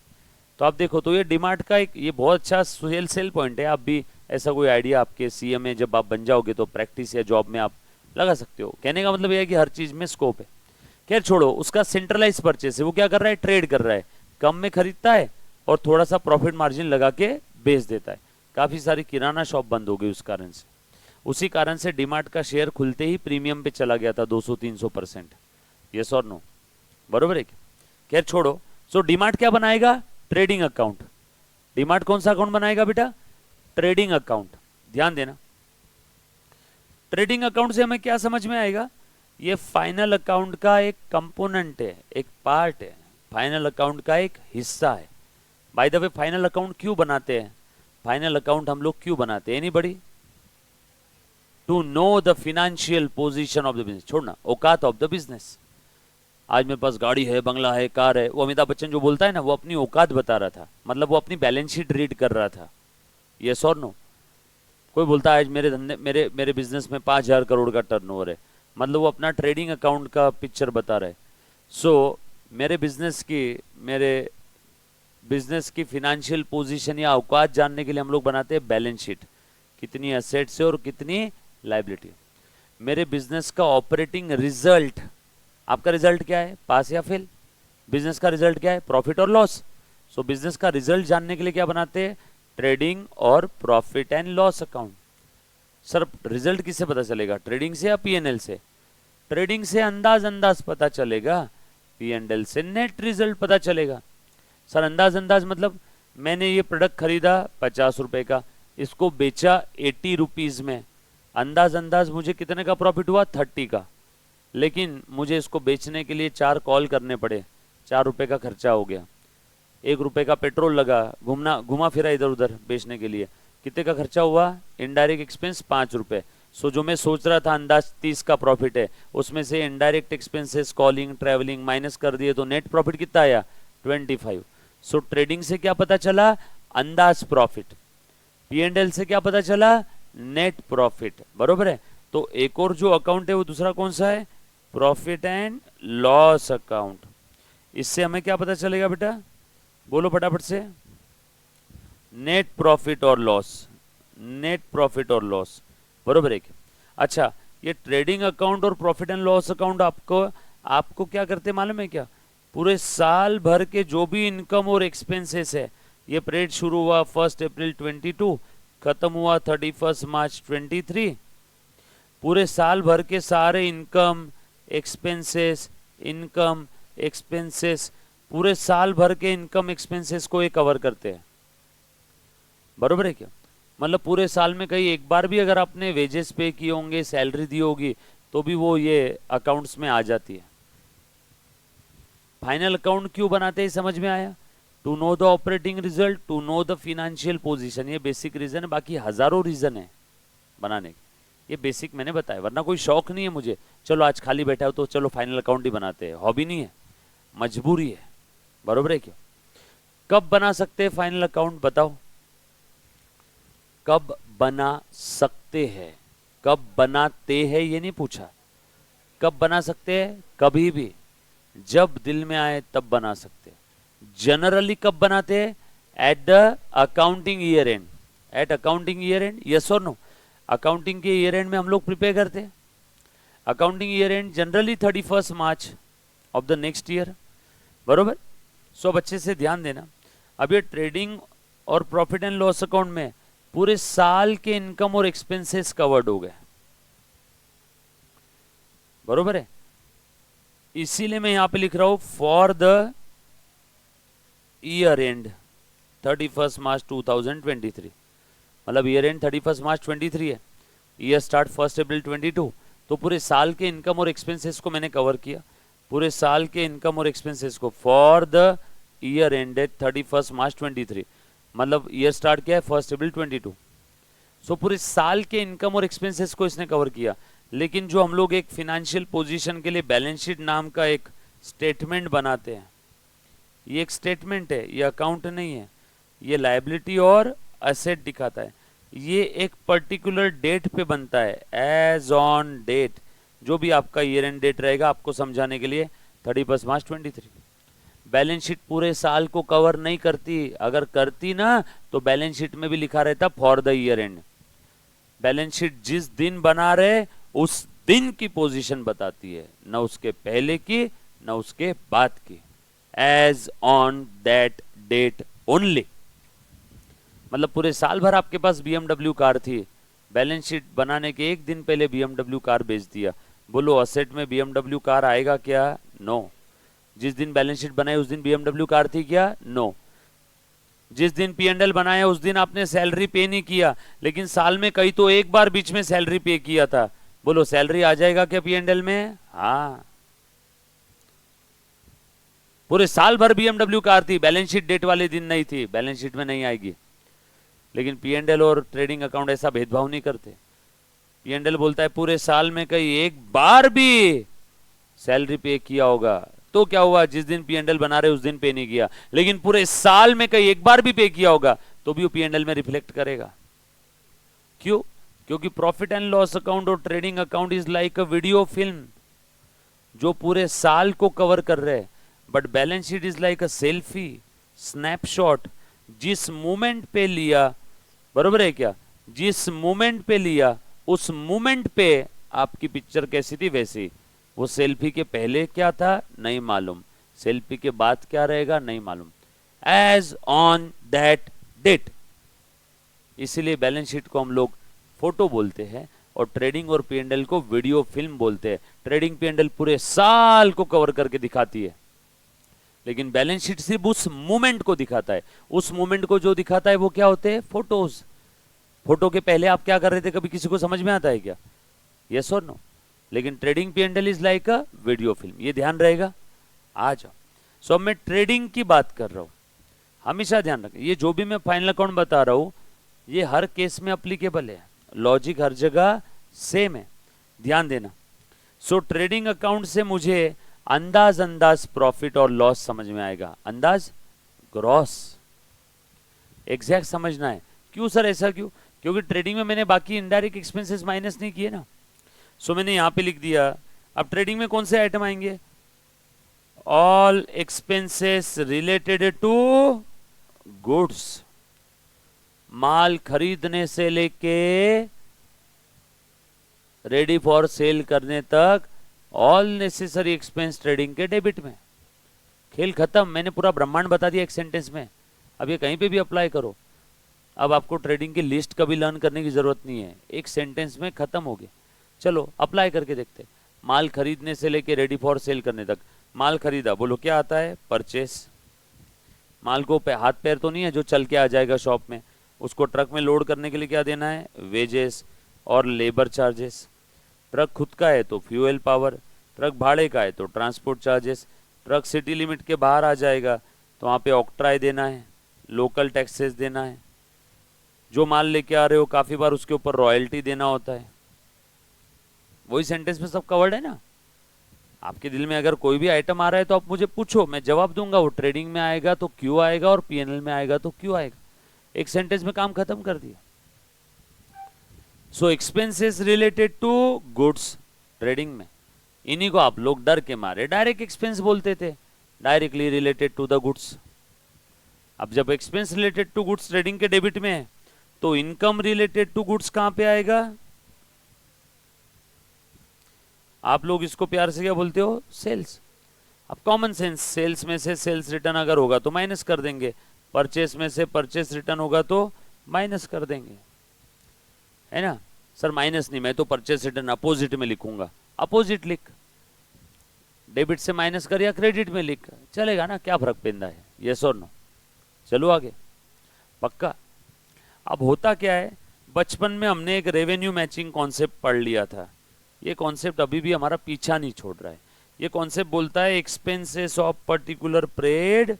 Speaker 1: तो आप देखो, तो ये डीमार्ट का एक ये बहुत अच्छा सेल पॉइंट है। आप भी ऐसा कोई आइडिया आपके सीए में जब आप बन जाओगे तो प्रैक्टिस या जॉब में आप लगा सकते हो। कहने का मतलब यह है कि हर चीज में स्कोप है। खैर छोड़ो, उसका सेंट्रलाइज परचेस है। वो क्या कर रहा है? ट्रेड कर रहा है, कम में खरीदता है और थोड़ा सा प्रॉफिट मार्जिन लगा के बेच देता है। काफी सारी किराना शॉप बंद हो गई उस कारण से। उसी कारण से डीमार्ट का शेयर खुलते ही प्रीमियम पे चला गया था 200-300%। यस और नो? बरोबर है क्या? खैर छोड़ो। सो डीमार्ट क्या बनाएगा? Trading account. डीमार्ट कौन सा अकाउंट बनाएगा बेटा? Trading account. ध्यान देना, ट्रेडिंग अकाउंट से हमें क्या समझ में आएगा? ये फाइनल अकाउंट का एक कंपोनेंट है, एक पार्ट है, फाइनल अकाउंट का एक हिस्सा है। By the way, final account क्यों बनाते हैं? फाइनल अकाउंट हम लोग क्यों बनाते हैं? Anybody? To know the financial position of the business. छोड़ना, औकात ऑफ द बिजनेस। आज मेरे पास गाड़ी है, बंगला है, कार है, वो अमिताभ बच्चन जो बोलता है ना, वो अपनी औकात बता रहा था, मतलब वो अपनी बैलेंस शीट रीड कर रहा था। यस और नो? कोई बोलता है आज मेरे धंधे मेरे बिजनेस में 5,000 करोड़ का टर्नओवर है, मतलब वो अपना ट्रेडिंग अकाउंट का पिक्चर बता रहा है। सो मेरे बिजनेस की फाइनेंशियल पोजीशन या औकात जानने के लिए हम लोग बनाते हैं बैलेंस शीट, कितनी एसेट्स है और कितनी लायबिलिटी। मेरे बिजनेस का ऑपरेटिंग रिजल्ट, आपका रिजल्ट क्या है? पास या फेल? बिजनेस का रिजल्ट क्या है? प्रॉफिट और लॉस। सो बिजनेस का रिजल्ट जानने के लिए क्या बनाते हैं? ट्रेडिंग और profit and loss account. Sir result किससे पता चलेगा? ट्रेडिंग से या पीएनएल से? ट्रेडिंग से अंदाज पता चलेगा, पीएनएल से नेट रिजल्ट पता चलेगा। सर अंदाज मतलब मैंने ये प्रोडक्ट खरीदा 50 रुपए का, इसको बेचा 80 रुपीज में, अंदाज मुझे कितने का प्रॉफिट हुआ? 30 का। लेकिन मुझे इसको बेचने के लिए 4 कॉल करने पड़े, 4 रुपए का खर्चा हो गया, 1 रुपए का पेट्रोल लगा, घुमा फिरा इधर उधर बेचने के लिए, कितने का खर्चा हुआ? इनडायरेक्ट एक्सपेंस 5 रुपए। सो जो मैं सोच रहा था अंदाज 30 का प्रॉफिट है, उसमें से indirect expenses, calling, travelling minus कर दिए तो नेट प्रॉफिट कितना आया? 25। सो ट्रेडिंग से क्या पता चला? अंदाज प्रॉफिट। पीएनएल से क्या पता चला? Net profit. बरोबर है? तो एक और जो अकाउंट है वो दूसरा कौन सा है? Profit and loss account. इससे हमें क्या पता चलेगा बेटा? बोलो फटाफट से। नेट प्रॉफिट और लॉस, नेट प्रॉफिट और लॉस। बरोबर है क्या? अच्छा, ये ट्रेडिंग अकाउंट और प्रॉफिट एंड लॉस अकाउंट आपको क्या करते मालूम है क्या? पूरे साल भर के जो भी इनकम और एक्सपेंसेस है, ये पीरियड शुरू हुआ 1 अप्रैल 22, खत्म हुआ 31 मार्च 23, पूरे साल भर के सारे इनकम, एक्सपेंसेस, इनकम, एक्सपेंसेस, पूरे साल भर के इनकम एक्सपेंसेस को ये कवर करते हैं, बरोबर है क्या? मतलब पूरे साल में कहीं एक बार भी अगर आपने वेजेस पे किए होंगे, सैलरी दी होगी, तो भी वो ये अकाउंट्स में आ जाती है। फाइनल अकाउंट क्यों बनाते हैं समझ में आया? To know the operating result, to know the financial position, ये बेसिक रीजन है। बाकी हजारों रीजन है बनाने के, ये बेसिक मैंने बताया। वरना कोई शौक नहीं है मुझे, चलो आज खाली बैठा हो तो चलो फाइनल अकाउंट ही बनाते हैं, हॉबी नहीं है, मजबूरी है, बरोबर है क्या? कब बना सकते हैं फाइनल अकाउंट बताओ? कब बना सकते हैं, कब बनाते हैं ये नहीं पूछा। कब बना सकते हैं? कभी भी, जब दिल में आए तब बना सकते हैं। जनरली कब बनाते हैं? At the accounting year end. At accounting year end, yes और नो? अकाउंटिंग के ईयर एंड में हम लोग प्रिपेयर करते हैं। Accounting year end generally 31 March of the next year, बरोबर? सो अब अच्छे से ध्यान देना। अब ये ट्रेडिंग और प्रॉफिट एंड लॉस अकाउंट में पूरे साल के इनकम और एक्सपेंसेस कवर्ड हो गए, बरोबर है? इसीलिए मैं यहां पे लिख रहा हूं फॉर द ईयर एंड 31 मार्च 2023। मतलब ईयर एंड 31 मार्च 23 है, ईयर स्टार्ट 1 अप्रैल 22। तो पूरे साल के इनकम और एक्सपेंसेस को मैंने कवर किया, पूरे साल के इनकम और एक्सपेंसेस को फॉर द ईयर एंडेड 31 मार्च 23। मतलब ईयर स्टार्ट किया है 1 अप्रैल 22। सो पूरे साल के इनकम और एक्सपेंसेस को इसने कवर किया। लेकिन जो हम लोग एक फिनेंशियल पोजीशन के लिए बैलेंस शीट नाम का एक स्टेटमेंट बनाते हैं, ये एक स्टेटमेंट है, ये अकाउंट नहीं है, ये लायबिलिटी और असेट दिखाता है। ये एक पर्टिकुलर डेट पे बनता है, एज ऑन डेट। जो भी आपका ईयर एंड डेट रहेगा आपको समझाने के लिए 31 मार्च 23। बैलेंस शीट पूरे साल को कवर नहीं करती, अगर करती ना तो बैलेंस शीट में भी लिखा रहता for the year and. Balance sheet जिस दिन बना रहे उस दिन की पोजीशन बताती है, न उसके पहले की न उसके बाद की, as on that date only. मतलब पूरे साल भर आपके पास BMW कार थी, बैलेंस शीट बनाने के एक दिन पहले BMW कार बेच दिया, बोलो असेट में BMW कार आएगा क्या? नो। जिस दिन बैलेंस शीट बनाई उस दिन BMW कार थी क्या? नो। जिस दिन P&L बनाया उस दिन आपने सैलरी पे नहीं किया, लेकिन साल में कई तो एक बार बीच में सैलरी पे किया था, बोलो सैलरी आ जाएगा क्या P&L में? हाँ। पूरे साल भर BMW कार थी, बैलेंस शीट डेट वाले दिन नहीं थी, बैलेंस शीट में नहीं आएगी। लेकिन P&L और ट्रेडिंग अकाउंट ऐसा भेदभाव नहीं करते। P&L बोलता है पूरे साल में कहीं एक बार भी सैलरी पे किया होगा तो क्या हुआ, जिस दिन P&L बना रहे उस दिन पे नहीं किया, लेकिन पूरे साल में कहीं एक बार भी पे किया होगा तो भी वो P&L में रिफ्लेक्ट करेगा। क्यों? क्योंकि प्रॉफिट एंड लॉस अकाउंट और trading account is like a video film जो पूरे साल को कवर कर रहे हैं, but balance sheet is like a selfie snapshot. जिस मोमेंट पे लिया, बरोबर है क्या, जिस मोमेंट पे लिया उस मोमेंट पे आपकी पिक्चर कैसी थी वैसी। वो सेल्फी के पहले क्या था नहीं मालूम, सेल्फी के बाद क्या रहेगा नहीं मालूम, एज ऑन दैट डेट। इसीलिए बैलेंस शीट को हम लोग फोटो बोलते हैं और ट्रेडिंग और P&L को वीडियो फिल्म बोलते हैं। ट्रेडिंग P&L पूरे साल को कवर करके दिखाती है, लेकिन बैलेंस शीट सिर्फ उस मोमेंट को दिखाता है। उस मोमेंट को जो दिखाता है वो क्या होते हैं? फोटोज। फोटो के पहले आप क्या कर रहे थे कभी किसी को समझ में आता है क्या? यस और नो? लेकिन trading P&L is like a video film, ये ध्यान रहेगा। आ जाओ। सो अब मैं ट्रेडिंग की बात कर रहा हूं, हमेशा ध्यान रखें, ये जो भी मैं फाइनल अकाउंट बता रहा हूं ये हर केस में अप्लीकेबल है, लॉजिक हर जगह सेम है, ध्यान देना। सो ट्रेडिंग अकाउंट से मुझे अंदाज प्रॉफिट और लॉस समझ में आएगा, अंदाज ग्रॉस एग्जैक्ट समझना है। क्यों सर ऐसा क्यों? क्योंकि ट्रेडिंग में मैंने बाकी इनडायरेक्ट एक्सपेंसेस माइनस नहीं किए ना। सो मैंने यहां पे लिख दिया। अब ट्रेडिंग में कौन से आइटम आएंगे? All expenses related to goods, माल खरीदने से लेके रेडी फॉर सेल करने तक ऑल नेसेसरी एक्सपेंस ट्रेडिंग के डेबिट में। खेल खत्म, मैंने पूरा ब्रह्मांड बता दिया एक सेंटेंस में। अब ये कहीं पे भी अप्लाई करो, अब आपको ट्रेडिंग की लिस्ट कभी लर्न करने की जरूरत नहीं है, एक सेंटेंस में खत्म हो गया। चलो अप्लाई करके देखते। माल खरीदने से लेके रेडी फॉर सेल करने तक। माल खरीदा, बोलो क्या आता है? परचेस। माल को हाथ पैर तो नहीं है जो चल के आ जाएगा शॉप में, उसको ट्रक में लोड करने के लिए क्या देना है? वेजेस और लेबर चार्जेस। ट्रक खुद का है तो फ्यूल पावर, ट्रक भाड़े का है तो transport charges. Truck city limit के बाहर आ जाएगा तो वहाँ पे ऑक्ट्राई देना है, लोकल टैक्सेस देना है। जो माल लेके आ रहे हो काफ़ी बार उसके ऊपर रॉयल्टी देना होता है। वही सेंटेंस में सब कवर्ड है ना। आपके दिल में अगर कोई भी आइटम आ रहा है तो आप मुझे पूछो, मैं जवाब दूंगा। वो ट्रेडिंग में आएगा तो क्यों आएगा, और पीएनएल में आएगा तो क्यों आएगा। एक सेंटेंस में काम खत्म कर दिया। So expenses related to goods trading में, इन्हीं को आप लोग डर के मारे डायरेक्ट एक्सपेंस बोलते थे, directly related to the goods. अब जब expense related to goods trading के डेबिट में है तो इनकम रिलेटेड टू गुड्स कहां पे आएगा? आप लोग इसको प्यार से क्या बोलते हो? सेल्स। अब कॉमन सेंस, सेल्स में से सेल्स रिटर्न अगर होगा तो माइनस कर देंगे, परचेस में से परचेस रिटर्न होगा तो माइनस कर देंगे, है ना। सर माइनस नहीं, मैं तो परचेस रिटर्न अपोजिट में लिखूंगा। अपोजिट लिख, डेबिट से माइनस कर या क्रेडिट में लिख, चलेगा ना, क्या फर्क पैदा है? यस और नो। चलो आगे, पक्का। अब होता क्या है, बचपन में हमने एक रेवेन्यू मैचिंग कॉन्सेप्ट पढ़ लिया था। ये कॉन्सेप्ट अभी भी हमारा पीछा नहीं छोड़ रहा है। ये कॉन्सेप्ट बोलता है expenses of particular period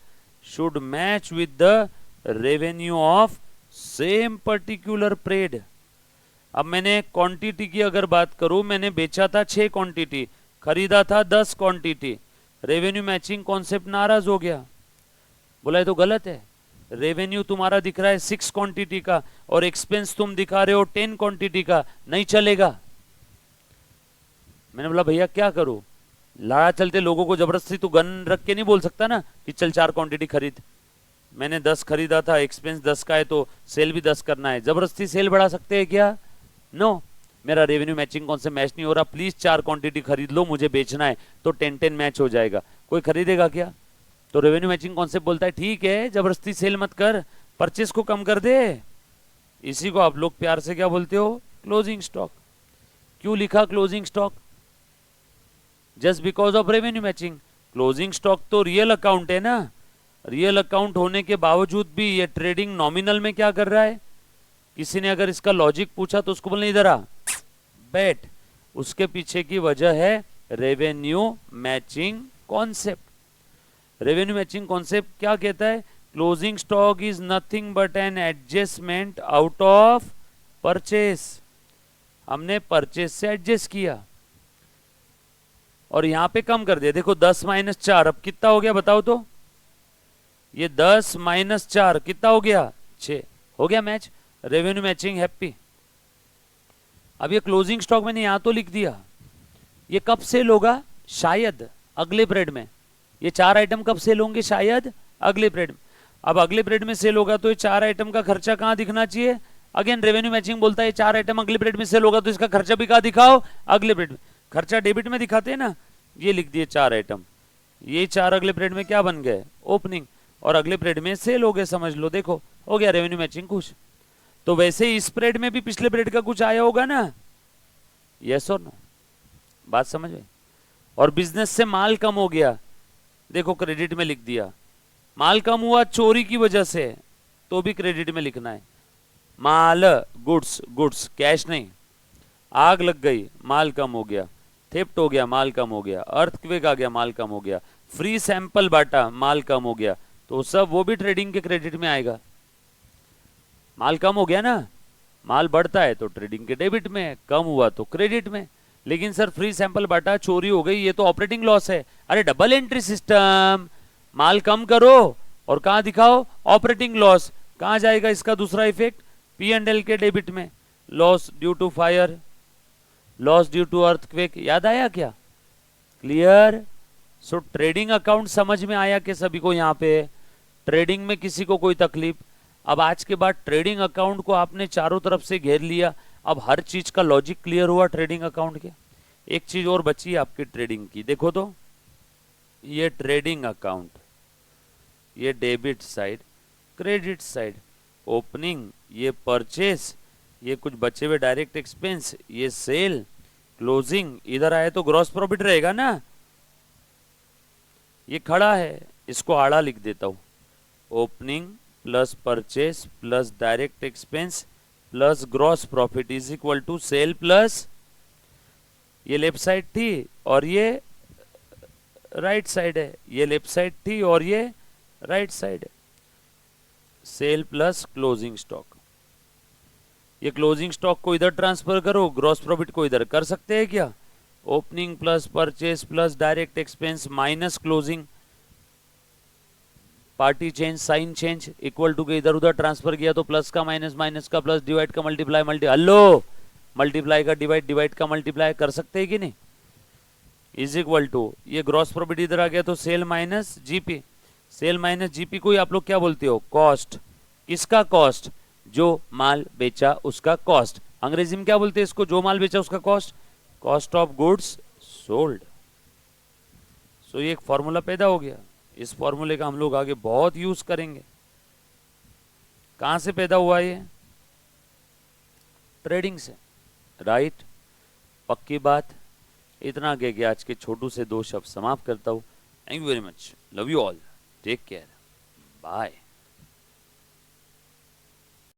Speaker 1: should match with the revenue of same particular period. अब मैंने क्वांटिटी की अगर बात करूं, मैंने बेचा था 6 क्वांटिटी, खरीदा था 10 क्वांटिटी, रेवेन्यू मैचिंग कॉन्सेप्ट नाराज हो गया, बोला ये तो गलत है। रेवेन्यू तुम्हारा दिख रहा है 6 क्वांटिटी का और एक्सपेंस तुम दिखा रहे हो 10 क्वांटिटी का, नहीं चलेगा। मैंने बोला भैया क्या करूं? लड़ा चलते लोगों को जबरदस्ती तो गन रख के नहीं बोल सकता ना कि चल 4 क्वांटिटी खरीद। मैंने 10 खरीदा था, एक्सपेंस 10 का है तो सेल भी 10 करना है, जबरदस्ती सेल बढ़ा सकते हैं क्या? नो। मेरा रेवेन्यू मैचिंग कौन से मैच नहीं हो रहा, प्लीज 4 क्वांटिटी खरीद लो, मुझे बेचना है, तो 10-10 मैच हो जाएगा। कोई खरीदेगा क्या? तो रेवेन्यू मैचिंग कॉन्सेप्ट बोलता है ठीक है, जबरदस्ती सेल मत कर, परचेस को कम कर दे। इसी को आप लोग प्यार से क्या बोलते हो? Closing stock. क्यों लिखा closing stock? Just because of revenue matching. Closing stock तो रियल अकाउंट है ना, रियल अकाउंट होने के बावजूद भी ये ट्रेडिंग नॉमिनल में क्या कर रहा है? किसी ने अगर इसका लॉजिक पूछा तो उसको बोलने इधर आ बैठ, उसके पीछे की वजह है revenue matching concept. Revenue matching concept क्या कहता है? Closing stock is nothing but an adjustment out of purchase. हमने परचेस से एडजस्ट किया और यहां पे कम कर दिया। देखो 10 - 4, अब कितना हो गया बताओ तो? ये 10 - 4 कितना हो गया? 6 हो गया मैच। Revenue matching happy. अब ये क्लोजिंग स्टॉक मैंने यहां तो लिख दिया, ये कब सेल होगा? शायद अगले पीरियड में। ये 4 आइटम कब सेल होंगे? शायद अगले पीरियड में। अब अगले पीरियड में सेल होगा तो ये 4 आइटम का खर्चा कहां दिखना चाहिए? अगेन रेवेन्यू मैचिंग बोलता है 4 आइटम अगले पीरियड में सेल होगा तो इसका खर्चा भी कहां दिखाओ? अगले पीरियड में। खर्चा डेबिट में दिखाते हैं ना, ये लिख दिए 4 आइटम, ये 4 अगले पीरियड में क्या बन गए? ओपनिंग, और अगले पीरियड में सेल हो गए, समझ लो। देखो हो गया रेवेन्यू मैचिंग खुश। तो वैसे इस पीरियड में भी पिछले पीरियड का कुछ आया होगा ना? यस और नो? बात समझ में? और बिजनेस से माल कम हो गया, देखो क्रेडिट में लिख दिया। माल कम हुआ चोरी की वजह से, तो भी क्रेडिट में लिखना है। माल गुड्स, गुड्स कैश नहीं। आग लग गई, माल कम हो गया। थेफ्ट हो गया, माल कम हो गया। अर्थक्वेक आ गया, माल कम हो गया। फ्री सैंपल बांटा, माल कम हो गया। तो सब वो भी ट्रेडिंग के क्रेडिट में आएगा। माल कम हो गया ना, माल बढ़ता है तो ट्रेडिंग के डेबिट में, कम हुआ तो क्रेडिट में। लेकिन सर फ्री सैंपल बांटा, चोरी हो गई, ये तो ऑपरेटिंग लॉस है। अरे डबल एंट्री सिस्टम, माल कम करो और कहां दिखाओ? Operating loss. कहां जाएगा इसका दूसरा इफेक्ट? P&L के डेबिट में। Loss due to fire, loss due to earthquake. याद आया क्या? क्लियर? सो ट्रेडिंग अकाउंट समझ में आया कि सभी को? यहाँ पे ट्रेडिंग में किसी को कोई तकलीफ? अब आज के बाद ट्रेडिंग अकाउंट को आपने चारों तरफ से घेर लिया। अब हर चीज का लॉजिक क्लियर हुआ ट्रेडिंग अकाउंट के। एक चीज और बची आपकी ट्रेडिंग की, देखो तो। ये ट्रेडिंग अकाउंट, ये debit side, credit side, opening, ये परचेस, ये कुछ बचे हुए डायरेक्ट एक्सपेंस, ये सेल, क्लोजिंग इधर आए तो ग्रॉस प्रॉफिट रहेगा ना, ये खड़ा है, इसको आड़ा लिख देता हूं, opening plus purchase plus direct expense plus gross profit is equal to sale plus, ये लेफ्ट साइड थी और ये राइट साइड है, ये लेफ्ट साइड थी और ये राइट साइड है, सेल प्लस क्लोजिंग स्टॉक। ये क्लोजिंग स्टॉक को इधर ट्रांसफर करो, ग्रॉस प्रॉफिट को इधर कर सकते हैं क्या, opening plus purchase plus direct expense minus closing, party change sign change equal to के इधर उधर ट्रांसफर किया तो प्लस का माइनस, माइनस का प्लस, डिवाइड का मल्टीप्लाई, हेलो मल्टीप्लाई का डिवाइड, डिवाइड का मल्टीप्लाई कर सकते हैं कि नहीं, इज इक्वल टू ये ग्रॉस प्रॉफिट इधर आ गया तो sale minus GP, sale minus GP को ही आप लोग क्या बोलते हो, कॉस्ट, किसका कॉस्ट, जो माल बेचा उसका कॉस्ट, अंग्रेजी में क्या बोलते हैं इसको, जो माल बेचा उसका cost, cost of goods sold. So ये एक फॉर्मूला पैदा हो गया, इस फॉर्मूले का हम लोग आगे बहुत यूज करेंगे। कहां से पैदा हुआ ये, ट्रेडिंग से, राइट, पक्की बात। इतना कह के आज के छोटू से 2 शब्द समाप्त करता हूं। Thank you very much, love you all, take care, bye.